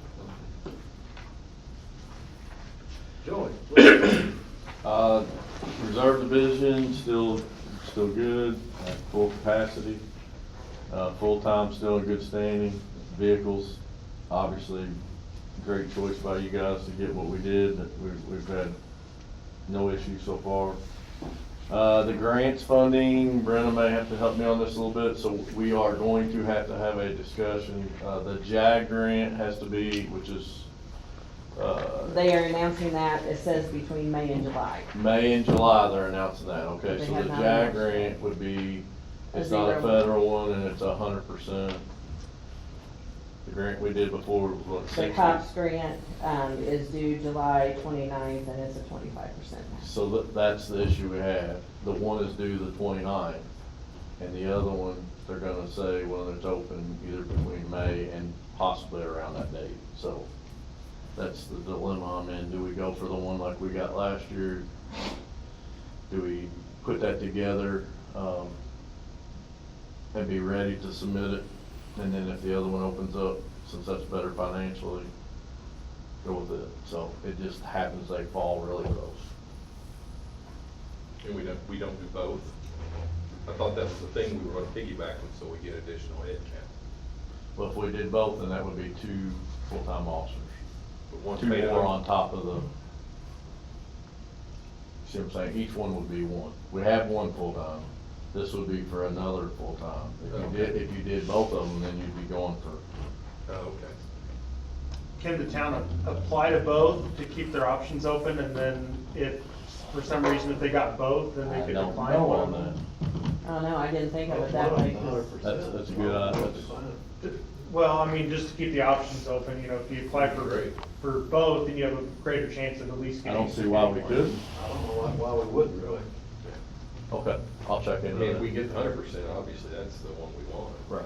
Joey, please. Reserve division, still good, at full capacity. Full-time, still in good standing. Vehicles, obviously, great choice by you guys to get what we did. We've had no issues so far. The grants funding, Brenna may have to help me on this a little bit, so we are going to have a discussion. The JAG grant has to be, which is, They are announcing that, it says between May and July. May and July, they're announcing that, okay, They so have the not JAG announced grant would be, A it's not a zero. federal one, and it's 100%. The grant we did before was what, The 60? COPS grant, is due July 29th, and it's a 25% match. So that's the issue we have. The one is due the 29th, and the other one, they're gonna say whether it's open either between May and possibly around that date. So that's the dilemma I'm in. Do we go for the one like we got last year? Do we put that together, and be ready to submit it? And then if the other one opens up, since that's better financially, go with it. So it just happens they fall really close. And we don't do both. I thought that was the thing, we were gonna piggyback them so we get additional head count. But if we did both, then that would be 2 full-time officers. But one 2 paid more out. on top of the, see what I'm saying? Each one would be 1. We have 1 full-time, This would be for another full-time. If you did both of them, then you'd be going for, Oh, okay. Can the town apply to both to keep their options open, and then if, for some reason, if they got both, then they I could don't decline know one on of them? that. Oh, no, I didn't think of it that way, 'cause That's a good idea. Well, I mean, just to keep the options open, you know, if you apply for both, then you have a greater chance of at least I getting. don't see why we couldn't. I don't know why we wouldn't really. Okay, I'll check I into mean, that. if we get 100%, obviously, that's the one we want. Right.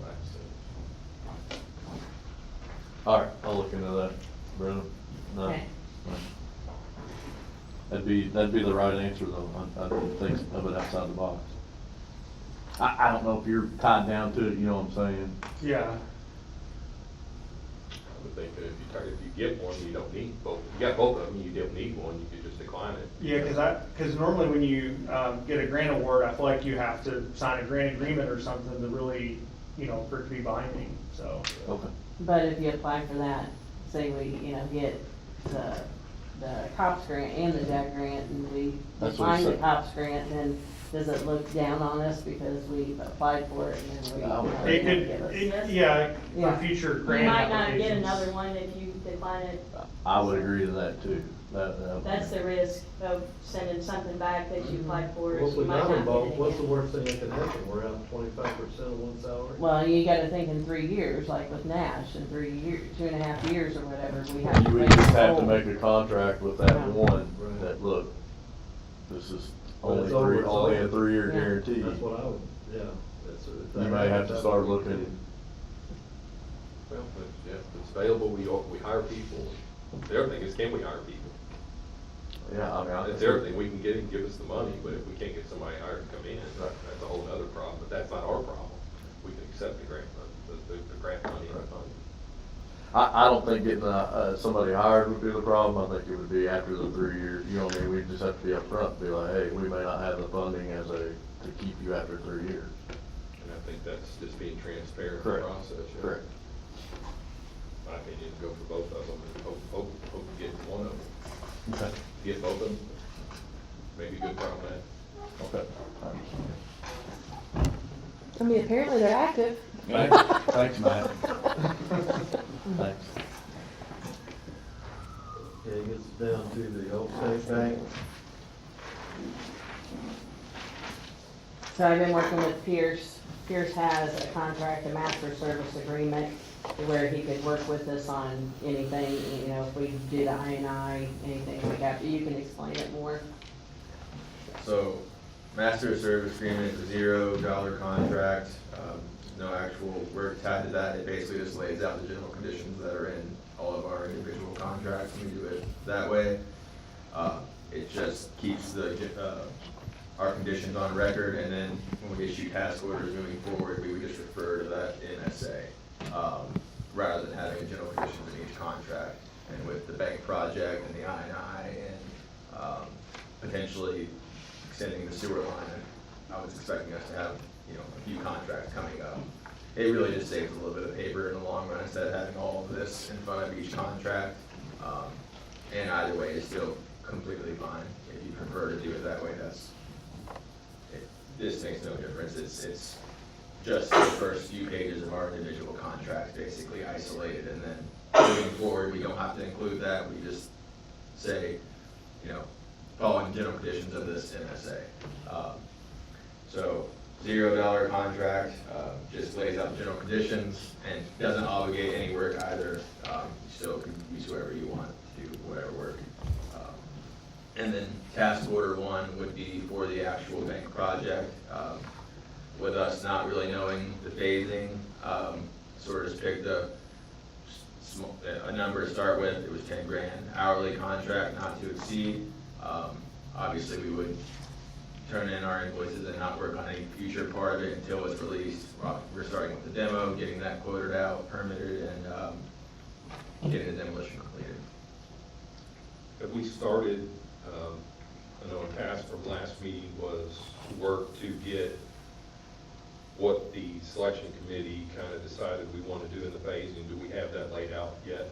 Right, All right, I'll look into that, Brendan. No. Okay. No. That'd be the right answer though. I didn't think of it outside the box. I don't know if you're tied down to it, you know what I'm saying? Yeah, I would think that if you get one, you don't need both. You got both of them, you don't need one, you could just decline it. yeah, because normally when you get a grant award, I feel like you have to sign a grant agreement or something to really, you know, for it to be binding, so. Okay. but if you apply for that, say we, you know, get the COPS grant and the JAG grant, and we That's what he decline the said. COPS grant, then does it look down on us because we've applied for it and then we, you know, It they could, don't give us? yeah, Yeah. for future You grant might not applications. get another one if you decline it. I would agree to that too. That's the risk of sending something back that you applied for, Well, is if you we might got not them get both, it what's the again. worst thing that can happen? We're out 25% of one salary? Well, you gotta think in 3 years, like with Nash, in 3 years, 2.5 years or whatever, we have to You would pay just the have to whole- make a contract with that Yeah. one, Right. that, look, this is When only it's over, three, it's only a over. 3-year Yeah. guarantee. That's what I would, yeah. That's- if You that may have to happens, start that would looking. be- Well, but, yeah, if it's available, we hire people. The other thing is, can we hire people? Yeah, I mean, That's everything, we can get him, give us the money, but if we can't get somebody hired to come in, that's a whole other problem, but that's not our problem. We can accept the grant, the grant money and the funding. I don't think getting somebody hired would be the problem. I think it would be after the 3 years, you know what I mean? We just have to be upfront and be like, hey, we may not have the funding to keep you after 3 years. And I think that's just being transparent in the Correct. process. Yeah. Correct. My opinion, go for both of them and hope to get one of them. Okay. Get both of them, maybe good problem that. Okay. I mean, apparently they're active. Thanks, Matt. Thanks. Yeah, it gets down to the Old State Bank. So I've been working with Pierce. Pierce has a contract, a master service agreement, where he could work with us on anything, you know, if we do the INI, anything like that. You can explain it more. So, master service agreement is a $0 contract, no actual work tied to that. It basically just lays out the general conditions that are in all of our individual contracts, and we do it that way. It just keeps our conditions on record, and then when we issue task orders moving forward, we would just refer to that MSA, rather than having general conditions in each contract. And with the bank project and the INI and potentially extending the sewer line, I was expecting us to have, you know, a few contracts coming up. It really just saves a little bit of paper in the long run instead of having all of this in front of each contract. And either way is still completely fine. If you prefer to do it that way, this makes no difference. It's just the first few pages of our individual contracts basically isolated, and then moving forward, we don't have to include that. We just say, you know, following the general conditions of this MSA. So $0 contract, just lays out the general conditions and doesn't obligate any work either. You still can use whoever you want to do whatever work. And then task order 1 would be for the actual bank project. With us not really knowing the phasing, sort of just picked a number to start with. It was 10 grand hourly contract, not to exceed. Obviously, we would turn in our invoices and not work on any future part of it until it's released. We're starting with the demo, getting that quoted out, permitted, and getting the demolition completed. Have we started, I know a task from last meeting was work to get what the selection committee kind of decided we want to do in the phasing. Do we have that laid out yet?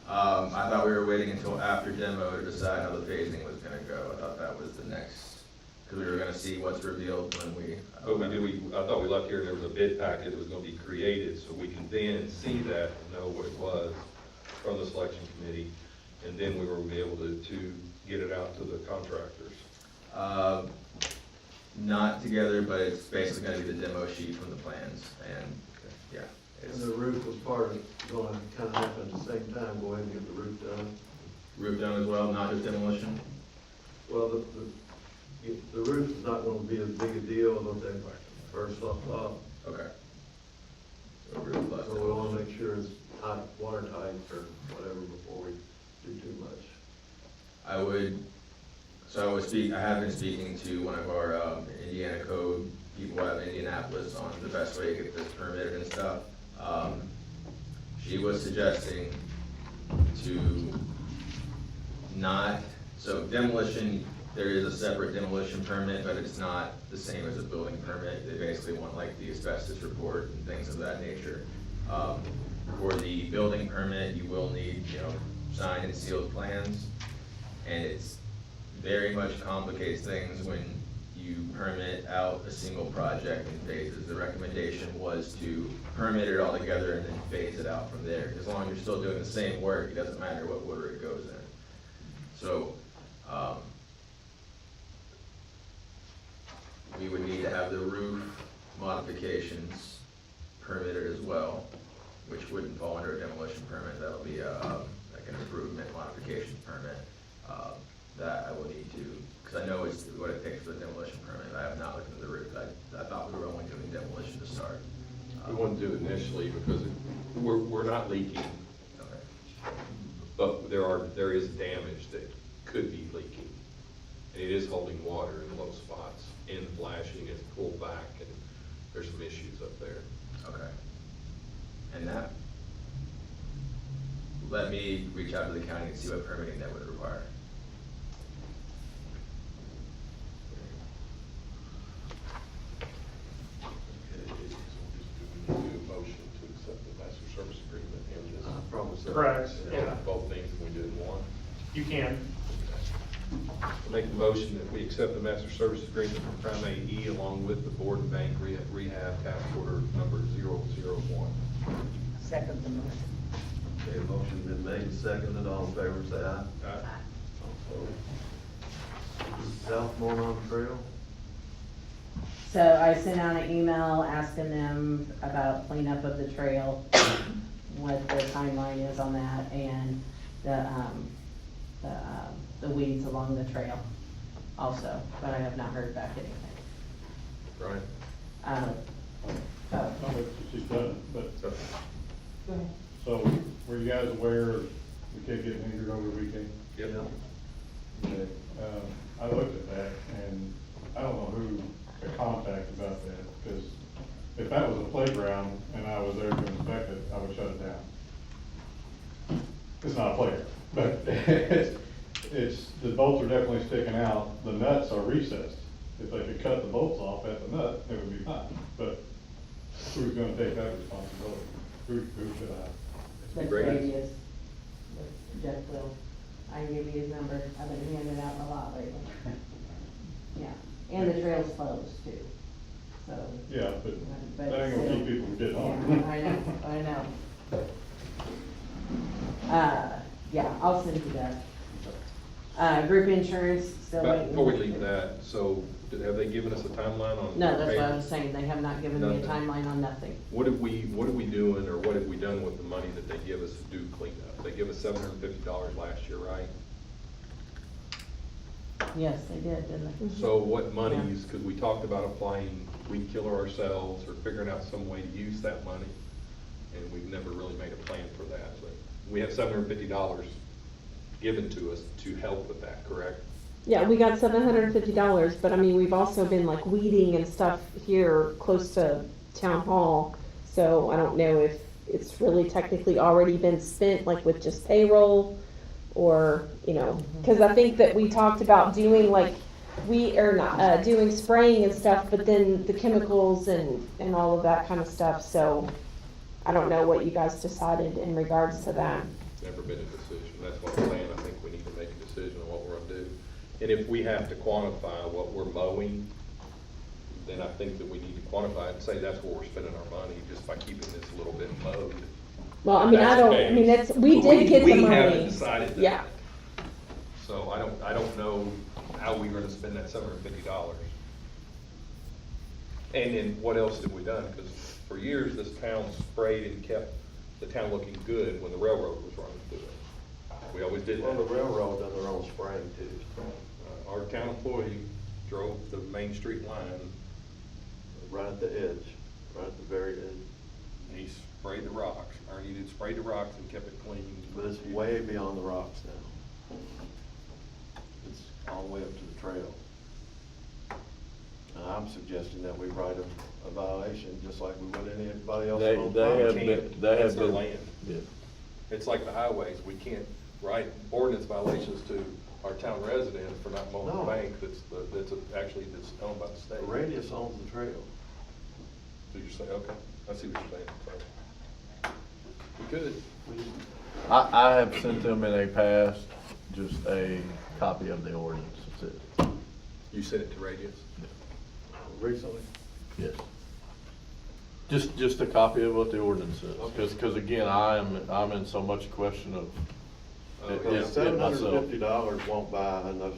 I thought we were waiting until after demo to decide how the phasing was gonna go. I thought that was the next, cause we were gonna see what's revealed when we. But I thought we left here, there was a bid packet that was gonna be created, so we can then see that and know what it was from the selection committee, and then we will be able to get it out to the contractors. Not together, but it's basically gonna be the demo sheet from the plans, and, yeah. And It's the roof was part of, gonna kinda happen at the same time, go ahead and get the roof done. roof done as well, not just demolition. Well, the roof is not gonna be as big a deal as they first thought. Okay. So roof plus So we wanna demolition. make sure it's hot, watertight or whatever before we do too much. I have been speaking to one of our Indiana code people out of Indianapolis on the best way to get this permitted and stuff. She was suggesting to so demolition, there is a separate demolition permit, but it's not the same as a building permit. They basically want like the asbestos report and things of that nature. For the building permit, you will need, signed and sealed plans. And it's very much complicates things when you permit out a single project in phases. The recommendation was to permit it all together and then phase it out from there. As long as you're still doing the same work, it doesn't matter what order it goes in. So, we would need to have the roof modifications permitted as well, which wouldn't fall under a demolition permit. That'll be like an improvement modification permit. That I will need to, because I know it's what it takes for the demolition permit. I have not looked into the roof. I thought we were only doing demolition to start. We want to do it initially because we're not leaking, Okay. but there is damage that could be leaking. And it is holding water in low spots and flashing, it's pulled back, and there's some issues up there. Okay. And let me reach out to the county and see what permitting that would require. Do a motion to accept the master service agreement and this. Promise. Correct, yeah. Both things, can we do it in one? You can. Make the motion that we accept the master service agreement from Prime AE along with the Borden Bank Rehab Task Order number 001. Second the motion. Okay, motion been made, seconded, all in favor, say aye. Aye. South Monon Trail? So I sent out an email asking them about cleanup of the trail, what the timeline is on that, and the weeds along the trail also, but I have not heard back anything. Right. She's done it, but, Go ahead. so, were you guys aware of the kid getting injured over the weekend? Yep. Okay. I looked at that, and I don't know who to contact about that, because if that was a playground and I was there to inspect it, I would shut it down. It's not a playground, but the bolts are definitely sticking out, the nuts are recessed. If they could cut the bolts off at the nut, it would be fine, but who's gonna take that responsibility? Who should I? The Great. previous, Jeff Will, I can give you his number, I've been handing out a lot lately. Yeah, and the trail's closed too, so. Yeah, but that ain't gonna keep people from getting Yeah, on. I know. Yeah, I'll send you that. Group insurance, still But waiting. before we leave that, so have they given us a timeline on? No, that's what I payment? was saying, they have not given me a Nothing. timeline on nothing. What are we doing, or what have we done with the money that they give us to do cleanup? They give us $750 last year, right? Yes, they did, didn't they? So what monies, because we talked about applying weed killer ourselves, or figuring out some way to use that money, and we've never really made a plan for that, but we have $750 given to us to help with that, correct? Yeah, we got $750, but I mean, we've also been like weeding and stuff here close to town hall. So I don't know if it's really technically already been spent, like with just payroll, or, because I think that we talked about doing like, doing spraying and stuff, but then the chemicals and all of that kind of stuff. So I don't know what you guys decided in regards to that. Never been a decision, that's what I'm saying, I think we need to make a decision on what we're gonna do. And if we have to quantify what we're mowing, then I think that we need to quantify it and say that's where we're spending our money, just by keeping this a little bit mowed. Well, I mean, I don't, I mean, that's, we did get the We haven't money. decided that. Yeah, So I don't know how we're gonna spend that $750. And then what else have we done? Because for years, this town sprayed and kept the town looking good when the railroad was running through it. We always did Well, the that. railroad done their own spraying too. Our town employee drove the Main Street line, Right at the edge, right at the very end. and he sprayed the rocks, or he did spray the rocks and kept it clean. But it's way beyond the rocks now. It's all the way up to the trail. And I'm suggesting that we write a violation, just like we would anybody else. They, on they have property. been, they It's have their been. land. Yeah. It's like the highways, we can't write ordinance violations to our town residents for not mowing the No. bank actually that's owned by the state. The radius owns the trail. So you're saying, okay, I see what you're saying, so. We could. I have sent them in a past, just a copy of the ordinance, that's it. You sent it to Radius? Recently? Yes. Just a copy of what the ordinance says, cause again, I'm in so much question of. it $750 myself. won't buy enough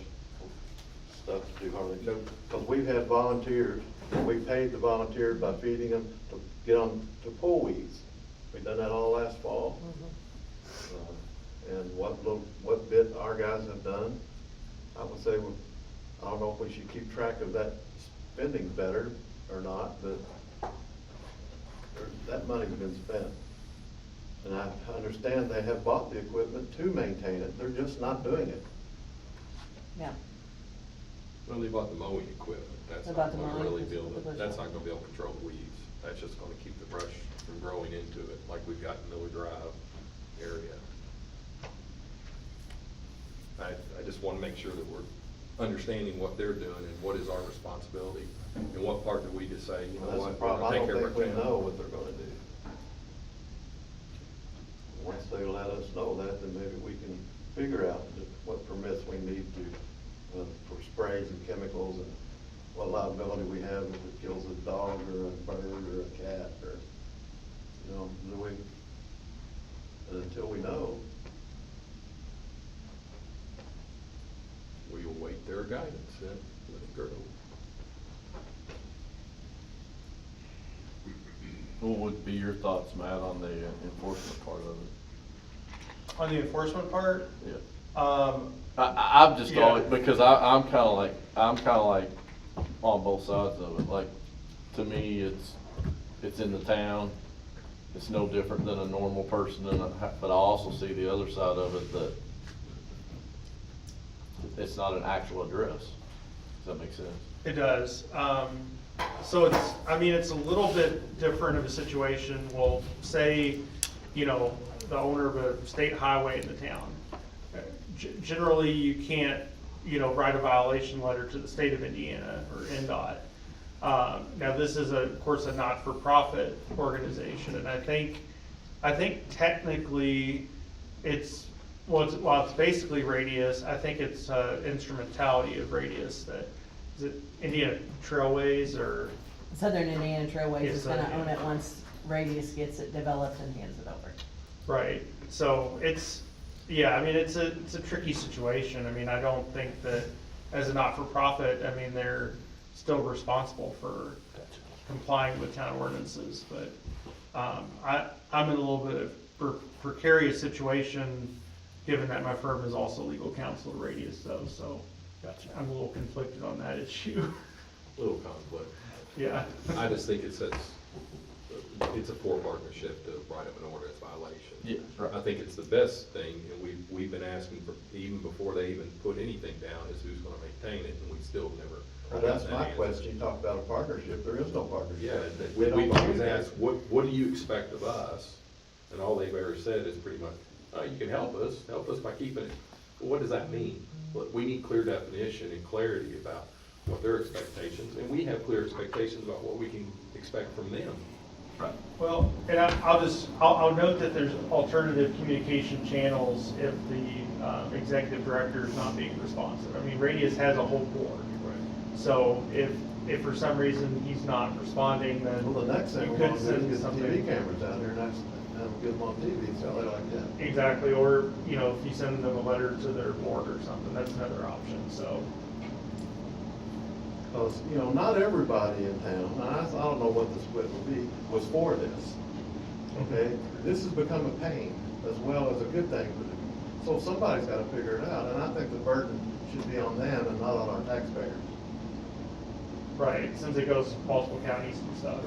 stuff to do hardly. Nope. Because we've had volunteers, and we paid the volunteers by feeding them to get on to pull weeds. We done that all last fall. And what bit our guys have done, I would say, I don't know if we should keep track of that spending better or not, but that money's been spent. And I understand they have bought the equipment to maintain it, they're just not doing it. Yeah. Well, they bought the mowing equipment, that's They not bought the gonna mowing, really that's build the it, bush that's hog. not gonna be able to control the weeds. That's just gonna keep the brush from growing into it, like we've got in Miller Drive area. I just wanna make sure that we're understanding what they're doing and what is our responsibility, and what part do we just say, you know That's what, the we're problem, gonna I take don't care of think our we town. know what they're gonna do. Once they let us know that, then maybe we can figure out what permits we need to, for sprays and chemicals, and what liability we have if it kills a dog or a bird or a cat, or, you know, and until we know. We will wait their guidance and let it go. What would be your thoughts, Matt, on the enforcement part of it? On the enforcement part, Yeah. I've just Yeah. always, because I'm kinda like on both sides of it, like, to me, it's in the town, it's no different than a normal person, but I also see the other side of it, that it's not an actual address. Does that make sense? it does. So it's, I mean, it's a little bit different of a situation. Well, say, you know, the owner of a state highway in the town. Generally, you can't, you know, write a violation letter to the state of Indiana or NDOT. Now, this is of course, a not-for-profit organization, and I think technically it's, while it's basically Radius, I think it's instrumentality of Radius that, is it Indiana Trailways or? Southern Indiana Trailways Yes, is gonna Southern own it once Radius gets it developed and hands it over. Right, so it's, yeah, I mean, it's a tricky situation. I mean, I don't think that as a not-for-profit, I mean, they're still responsible for complying with town ordinances, but, I'm in a little bit of precarious situation, given that my firm is also legal counsel to Radius though, so I'm a little conflicted on that issue. Little conflict. Yeah. I just think it's a poor partnership to write up an ordinance violation. Yeah, right. I think it's the best thing, and we've been asking for, even before they even put anything down, is who's gonna maintain it, and we still never. Well, that's gotten that my answer. question, you talked about a partnership, there is no partnership. Yeah, They don't we've always do that. asked, what do you expect of us? And all they've ever said is pretty much, oh, you can help us by keeping it. Well, what does that mean? Well, we need clear definition and clarity about what their expectations, and we have clear expectations about what we can expect from them. Well, and I'll note that there's alternative communication channels if the executive director is not being responsive. I mean, Radius has a whole board. So if for some reason he's not responding, then Well, the next thing you we're could gonna do is send get the something. TV cameras out there and have get them on TV, so they like that. Exactly, or, you know, if you send them a letter to their board or something, that's another option, so. Because, you know, not everybody in town, and I don't know what the split will be, was for this. Okay, this has become a pain as well as a good thing, so somebody's gotta figure it out, and I think the burden should be on them and not on our taxpayers. Right, since it goes multiple counties and stuff.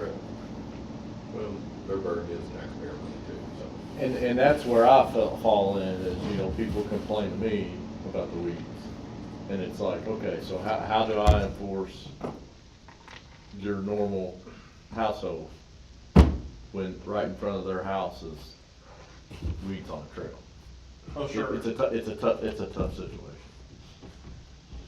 Well, their burden is taxpayer money too, so. And that's where I fall in, is, you know, people complain to me about the weeds. And it's like, okay, so how do I enforce your normal household when right in front of their house is weeds on a trail? Oh, sure. It's a tough situation.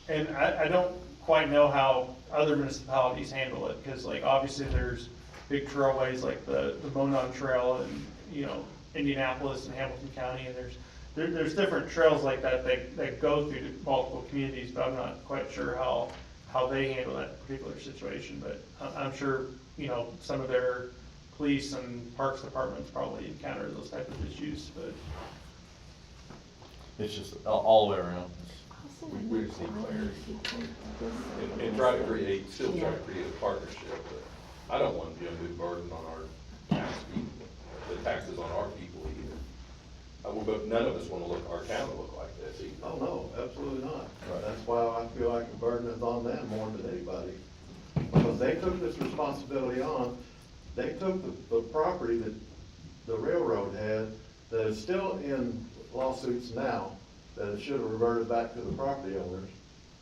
And I don't quite know how other municipalities handle it, because like, obviously there's big trailways like the Monon Trail and, you know, Indianapolis and Hamilton County, and there's different trails like that that go through multiple communities, but I'm not quite sure how they handle that particular situation, but I'm sure, you know, some of their police and parks departments probably encounter those type of issues, but. It's just all the way around. We just need clarity. And try to create, still try to create a partnership, but I don't want to be a new burden on our tax people, the taxes on our people either. But none of us want to our town to look like this either. Oh, no, absolutely not. That's why I feel like the burden is on them more than anybody. Because they took this responsibility on, they took the property that the railroad had that is still in lawsuits now, that it should have reverted back to the property owners.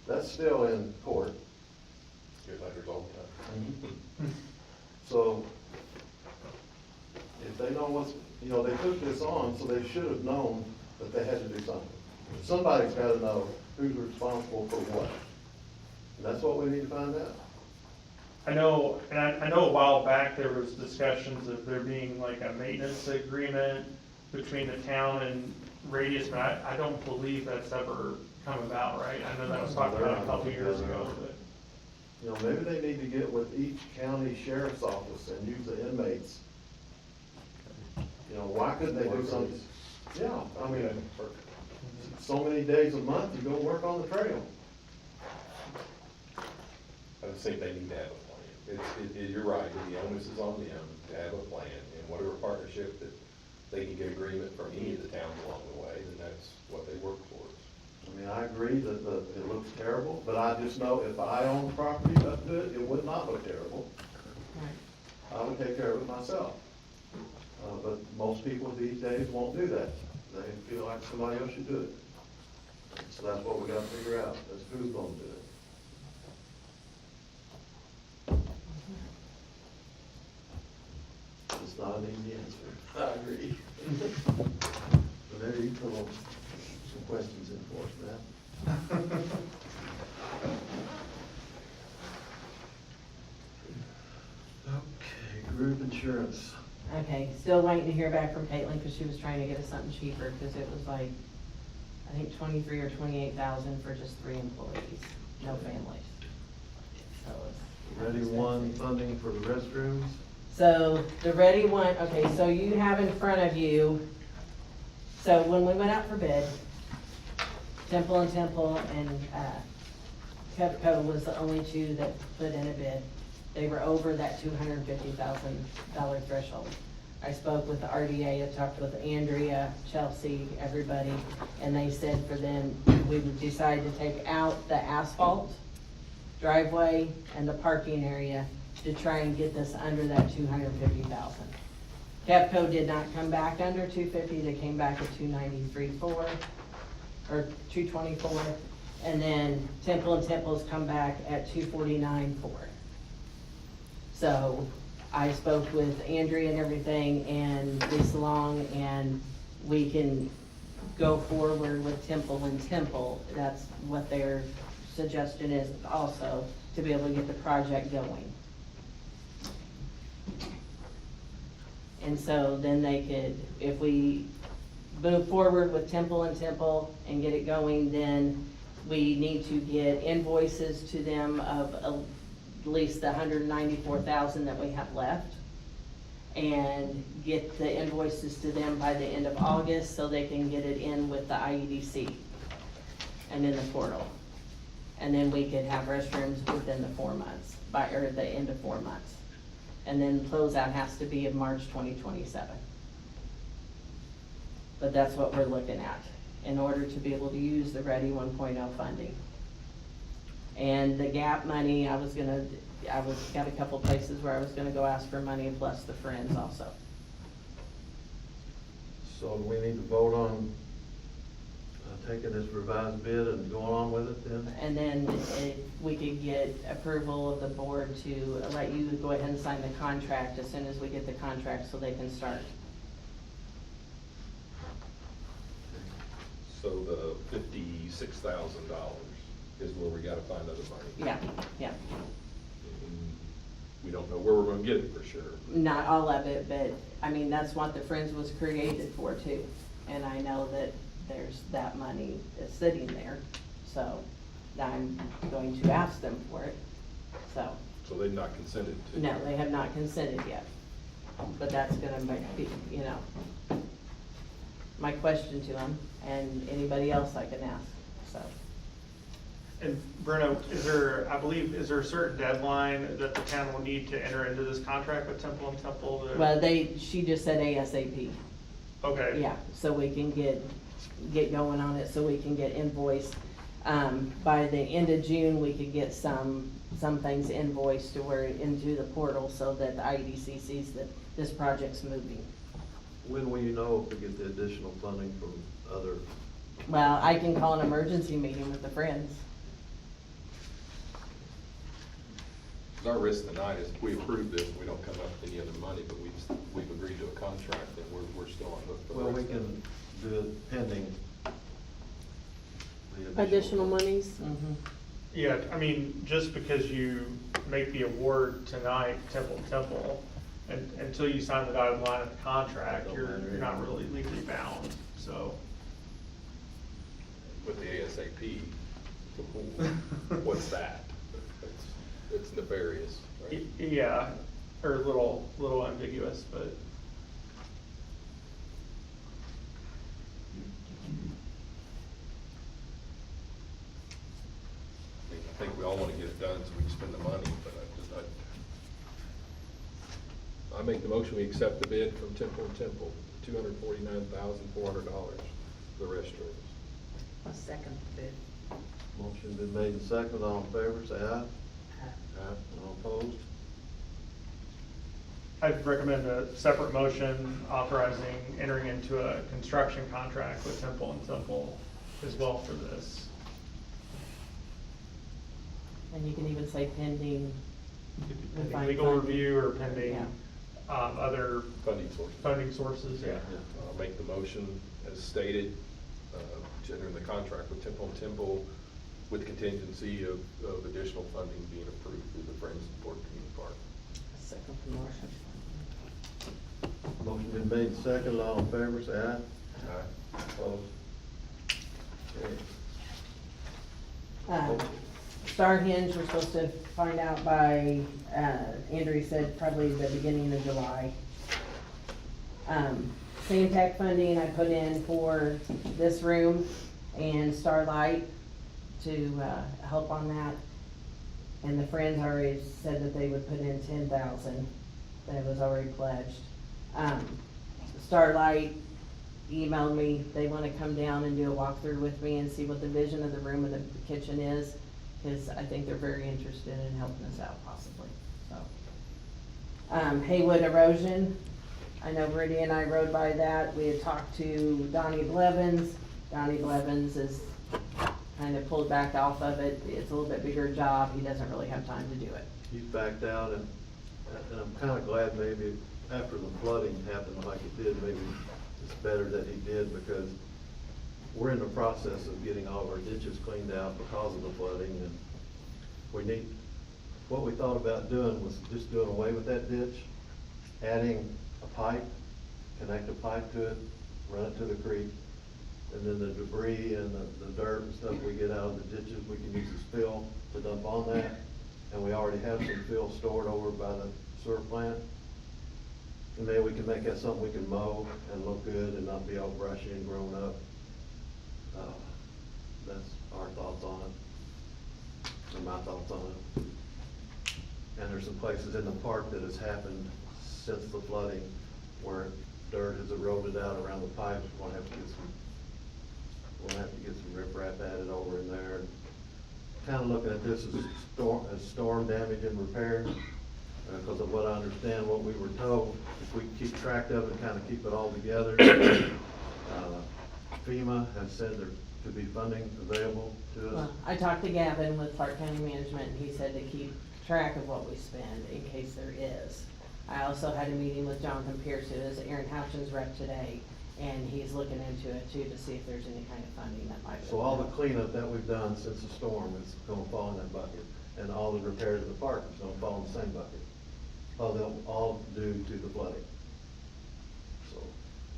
That's still in court. Get letters all the time. So, if they know what's, you know, they took this on, so they should have known that they had to do something. Somebody's gotta know who's responsible for what. And that's what we need to find out. I know, and I know a while back there was discussions of there being like a maintenance agreement between the town and Radius, but I don't believe that's ever come about, right? I know that was talked about a couple years ago, but. You know, maybe they need to get with each county sheriff's office and use the inmates. You know, why couldn't they do something? Yeah, I mean, so many days a month, you go work on the trail. I just think they need to have a plan. You're right, the onus is on them to have a plan, and whatever partnership that they can get agreement from any of the towns along the way, then that's what they work towards. I mean, I agree that it looks terrible, but I just know if I owned property up to it, it would not look terrible. I would take care of it myself. But most people these days won't do that. They feel like somebody else should do it. So that's what we gotta figure out, is who's gonna do it. It's not an easy answer. I agree. But there you put some questions in for us, man. Okay, group insurance. Okay, still waiting to hear back from Caitlin, because she was trying to get us something cheaper, because it was like, I think 23 or 28,000 for just 3 employees, no families. So it's Ready one funding for the restrooms? So the Ready One, okay, so you have in front of you, so when we went out for bid, Temple and Cutco was the only two that put in a bid. They were over that $250,000 threshold. I spoke with the RDA, I talked with Andrea, Chelsea, everybody, and they said for them, we would decide to take out the asphalt driveway and the parking area to try and get this under that 250,000. Capco did not come back under 250, they came back at 293.4 or 224, and then Temple's come back at 249.4. So I spoke with Andrea and everything and Lisa Long, and we can go forward with Temple. That's what their suggestion is also, to be able to get the project going. And so then they could, if we move forward with Temple and Temple and get it going, then we need to get invoices to them of at least the $194,000 that we have left. And get the invoices to them by the end of August so they can get it in with the IEDC and in the portal. And then we could have restrooms within the 4 months, or at the end of 4 months. And then closeout has to be in March 2027. But that's what we're looking at in order to be able to use the Ready 1.0 funding. And the gap money, got a couple places where I was gonna go ask for money, plus the Friends also. So do we need to vote on taking this revised bid and going on with it then? And then if we could get approval of the board to let you go ahead and sign the contract as soon as we get the contract so they can start. So the $56,000 is where we gotta find other money. Yeah. And we don't know where we're gonna get it for sure. Not all of it, but, I mean, that's what the Friends was created for too. And I know that there's that money is sitting there, so I'm going to ask them for it, so. So they've not consented to? No, they have not consented yet, but that's gonna be, my question to them, and anybody else I can ask, so. And Bruno, is there a certain deadline that the town will need to enter into this contract with Temple and Temple? Well, she just said ASAP. Okay. Yeah, so we can get going on it, so we can get invoiced. By the end of June, we could get some things invoiced to where, into the portal, so that the IEDC sees that this project's moving. When will you know if we get the additional funding from other? Well, I can call an emergency meeting with the Friends. 'Cause our risk tonight is if we approve this, we don't come up with any other money, but we've agreed to a contract, and we're still on hook for the Well, we rest of it. can do it pending the Additional monies? Mm-hmm. Yeah, I mean, just because you make the award tonight, Temple, and until you sign the dotted line of the contract, you're not really legally bound, so. With the ASAP, what's that? It's nefarious, right? Yeah, or a little ambiguous, but. I think we all wanna get it done so we can spend the money, but I make the motion, we accept the bid from Temple and Temple, $249,400 for the restrooms. A second bid. Motion been made and seconded, all in favor, say aye. Aye. All opposed? I'd recommend a separate motion authorizing entering into a construction contract with Temple and Temple as well for this. And you can even say pending. Pending legal review or pending, Yeah. other Funding sources. funding sources, yeah. I'll make the motion as stated, to enter in the contract with Temple and Temple with contingency of additional funding being approved through the Friends of Borden Community Park. Second the motion. Motion been made and seconded, all in favor, say aye. Aye. Opposed? Okay. Star Hinge, we're supposed to find out by, Andrew said probably the beginning of July. Sandtech funding I put in for this room and Starlight to, help on that. And the Friends already said that they would put in 10,000, that was already pledged. Starlight emailed me, they wanna come down and do a walkthrough with me and see what the vision of the room and the kitchen is, cause I think they're very interested in helping us out possibly, so. Haywood erosion, I know Brittany and I rode by that, we had talked to Donnie Blevins. Donnie Blevins is kind of pulled back off of it, it's a little bit bigger job, he doesn't really have time to do it. He's backed out, and I'm kinda glad maybe after the flooding happened like it did, maybe it's better that he did, because we're in the process of getting all of our ditches cleaned out because of the flooding, and what we thought about doing was just doing away with that ditch adding a pipe, connect a pipe to it, run it to the creek, and then the debris and the dirt and stuff we get out of the ditches, we can use as fill to dump on that. And we already have some fill stored over by the sewer plant. And maybe we can make that something we can mow and look good and not be all brushy and grown up. That's our thoughts on it, or my thoughts on it. And there's some places in the park that has happened since the flooding where dirt has eroded out around the pipes. We'll have to get some riprap added over in there. Kind of looking at this as storm damage and repair, because of what I understand, what we were told, if we keep track of it and kind of keep it all together, FEMA has said there could be funding available to us. Well, I talked to Gavin with Clark County Management, and he said to keep track of what we spend in case there is. I also had a meeting with Jonathan Pierce, who is Aaron Houchin's rep today, and he's looking into it too, to see if there's any kind of funding that might be. So all the cleanup that we've done since the storm is gonna fall in that bucket, and all the repairs of the park is gonna fall in the same bucket. Oh, they'll all due to the flooding. So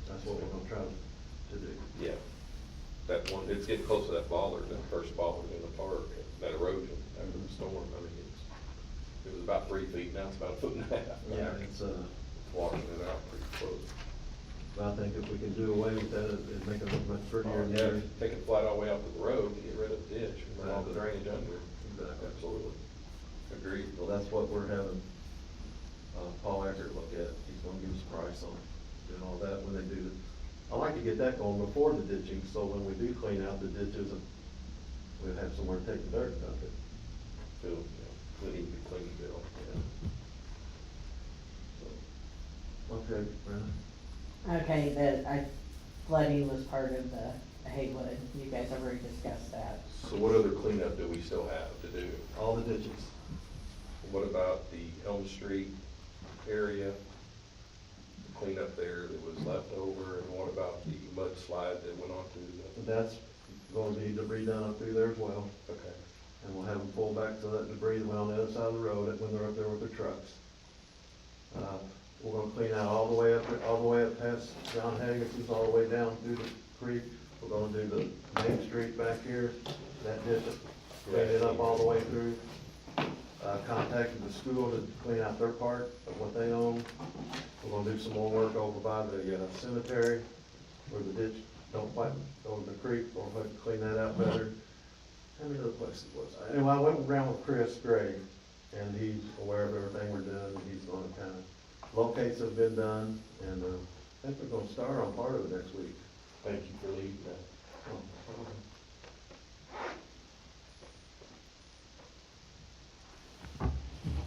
that's what we're gonna try to do. Yeah. That one, it's getting close to that bollard, that first bollard in the park, that erosion after the storm. I mean, it was about 3 feet, now it's about 1.5 feet. Yeah, it's washing it out pretty close. but I think if we can do away with that, it'd make it look much prettier. Yeah, take it flat all the way out to the road, get rid of the ditch, and run all the drainage under. Exactly. Absolutely. Agreed. Well, that's what we're having, Paul Eckert look at. He's gonna give us a price on doing all that when they do it. I like to get that going before the ditching, so when we do clean out the ditches, we'll have somewhere to take the dirt and dump it. Bill, we need to be clean, Bill. So, okay, Brenda. Okay, flooding was part of the Haywood, you guys have already discussed that. So what other cleanup do we still have to do? All the ditches. What about the Elm Street area? The cleanup there that was left over, and what about the mudslide that went on through the? That's gonna be debris done up through there as well. Okay. And we'll have them pull back to that debris that went on the other side of the road when they're up there with their trucks. We're gonna clean out all the way up past John Haggis's, all the way down through the creek. We're gonna do the Main Street back here, that ditch, clean it up all the way through. Contacted the school to clean out their part of what they own. We're gonna do some more work over by the cemetery, where the ditch don't quite over the creek. We'll have to clean that out better. How many other places was I? Anyway, I went around with Chris Gray, and he's aware of everything we're doing, and he's gonna kind of, locates have been done, and I think we're gonna start on part of it next week. Thank you for leading that.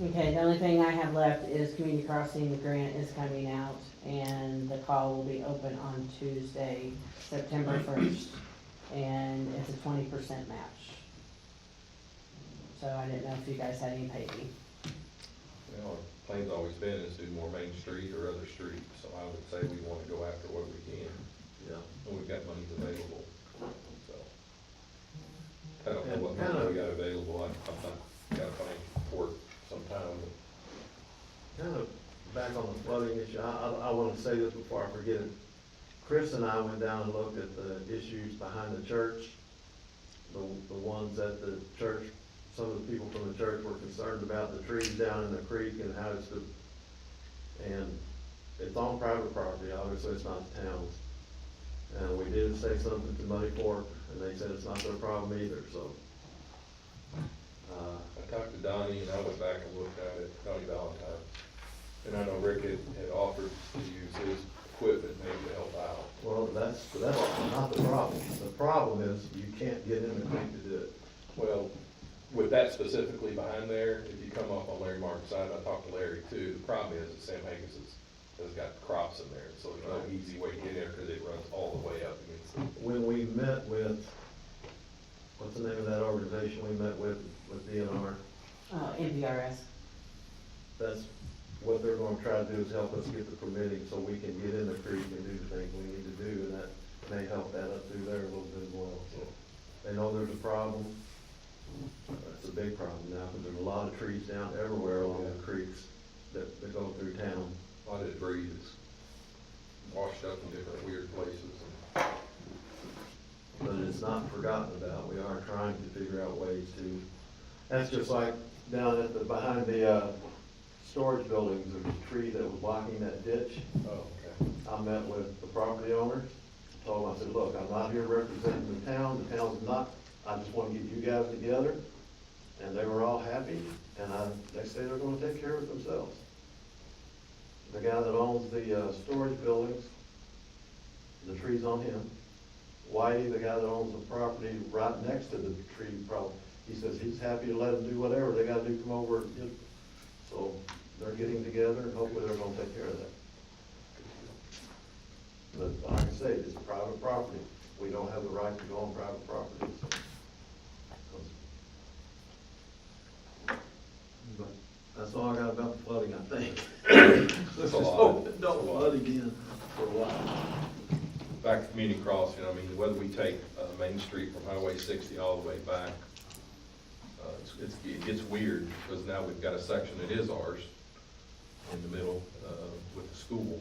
Okay, the only thing I have left is community crossing, the grant is coming out, and the call will be open on Tuesday, September 1st, and it's a 20% match. So I didn't know if you guys had any paying. Well, our plan's always been is do more Main Street or other streets, so I would say we wanna go after what we can, Yeah. and we've got monies available, so. I don't know what money we got available, I've got a financial report sometime, but Kind of back on the flooding issue, I wanna say this before I forget it. Chris and I went down and looked at the issues behind the church, the ones that the church, some of the people from the church were concerned about, the trees down in the creek and how and it's on private property, obviously it's not the town's. And we did say something to Muddy Fork, and they said it's not their problem either, so. I talked to Donnie and I went back and looked at it, Donnie Valentine. And I know Rick had offered to use his equipment maybe to help out. Well, that's not the problem. The problem is you can't get in the creek to do it. Well, with that specifically behind there, if you come up on Larry Martin's side, I talked to Larry too, the problem is that Sam Haggis has got crops in there, so there's no easy way to get in there because it runs all the way up against it. When we met with, what's the name of that organization we met with DNR? NPRS. That's what they're gonna try to do is help us get the permitting so we can get in the creek and do the things we need to do, and that may help that up through there a little bit as well. So they know there's a problem. It's a big problem now, because there's a lot of trees down everywhere along the creeks that go through town. I didn't washed up in different weird places. But it's not forgotten about. We are trying to figure out ways to, that's just like down at the, behind the, storage buildings, there's a tree that was blocking that ditch. Oh, okay. I met with the property owner, told him, I said, look, I'm not here representing the town's not, I just wanna get you guys together. And they were all happy, and they say they're gonna take care of it themselves. The guy that owns the, storage buildings, the tree's on him. Whitey, the guy that owns the property right next to the tree, he says he's happy to let them do whatever they gotta do, come over and get. So they're getting together, and hopefully they're gonna take care of that. But like I say, it's private property. We don't have the right to go on private property. But that's all I got about the flooding, I think. Let's just hope it don't flood again for a while. Back to community crossing, I mean, whether we take Main Street from Highway 60 all the way back, it gets weird, because now we've got a section that is ours in the middle with the school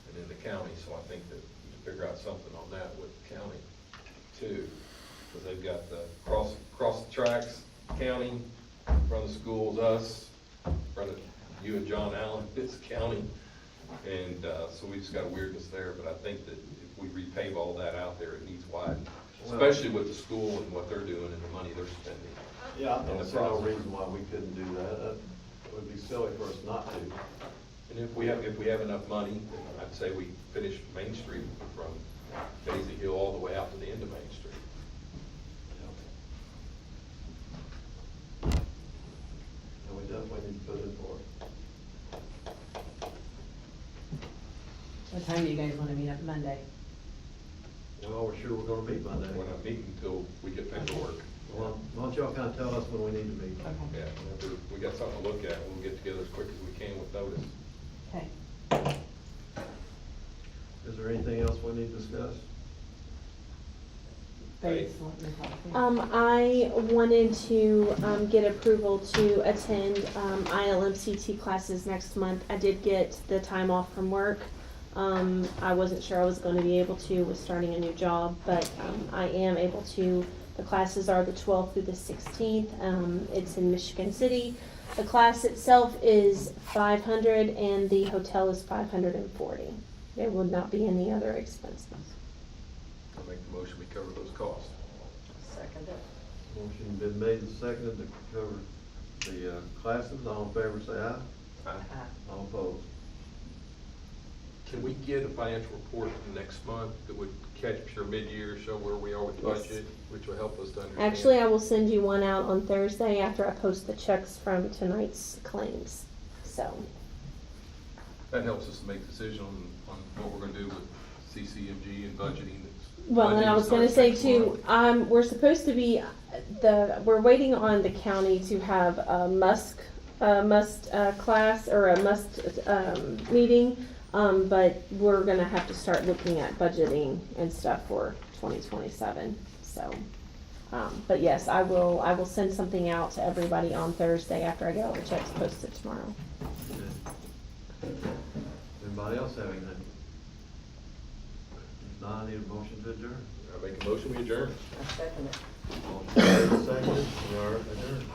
and in the county, so I think that we can figure out something on that with the county too, because they've got the cross the tracks, county, in front of the schools, us, in front of you and John Allen, it's county. And so we just got a weirdness there, but I think that if we repave all that out there, it needs widened, especially with the school and what they're doing and the money they're spending. Yeah, I don't see no reason why we couldn't do that. It would be silly for us not to. And if we have enough money, I'd say we finish Main Street from Daisy Hill all the way out to the end of Main Street. And we definitely need to put in for it. What time do you guys wanna meet up Monday? Well, we're sure we're gonna meet Monday. We're not meeting until we get paperwork. Well, why don't y'all kind of tell us when we need to meet? Okay. Yeah, whenever we got something to look at, we'll get together as quick as we can with notice. Okay. Is there anything else we need to discuss? Bates, let me talk. I wanted to, get approval to attend, ILMCT classes next month. I did get the time off from work. I wasn't sure I was gonna be able to with starting a new job, but, I am able to. The classes are the 12th through the 16th. It's in Michigan City. The class itself is $500 and the hotel is $540. There would not be any other expenses. I'll make the motion, we cover those costs. Second it. Motion been made and seconded to cover the classes. All in favor, say aye. Aye. All opposed. Can we get a financial report next month that would catch your mid-year, show where we are with the Yes. budget, which will help us to understand? Actually, I will send you one out on Thursday after I post the checks from tonight's claims. So, That helps us to make a decision on what we're gonna do with CCMG and budgeting. well, and I was gonna say too, we're supposed to be, we're waiting on the county to have a must class or a must, meeting. But we're gonna have to start looking at budgeting and stuff for 2027, so. But yes, I will send something out to everybody on Thursday after I get all the checks posted tomorrow. Anybody else have anything? If not, I need a motion to adjourn. I make a motion, we adjourn. I second it. Motion made and seconded, we are adjourned.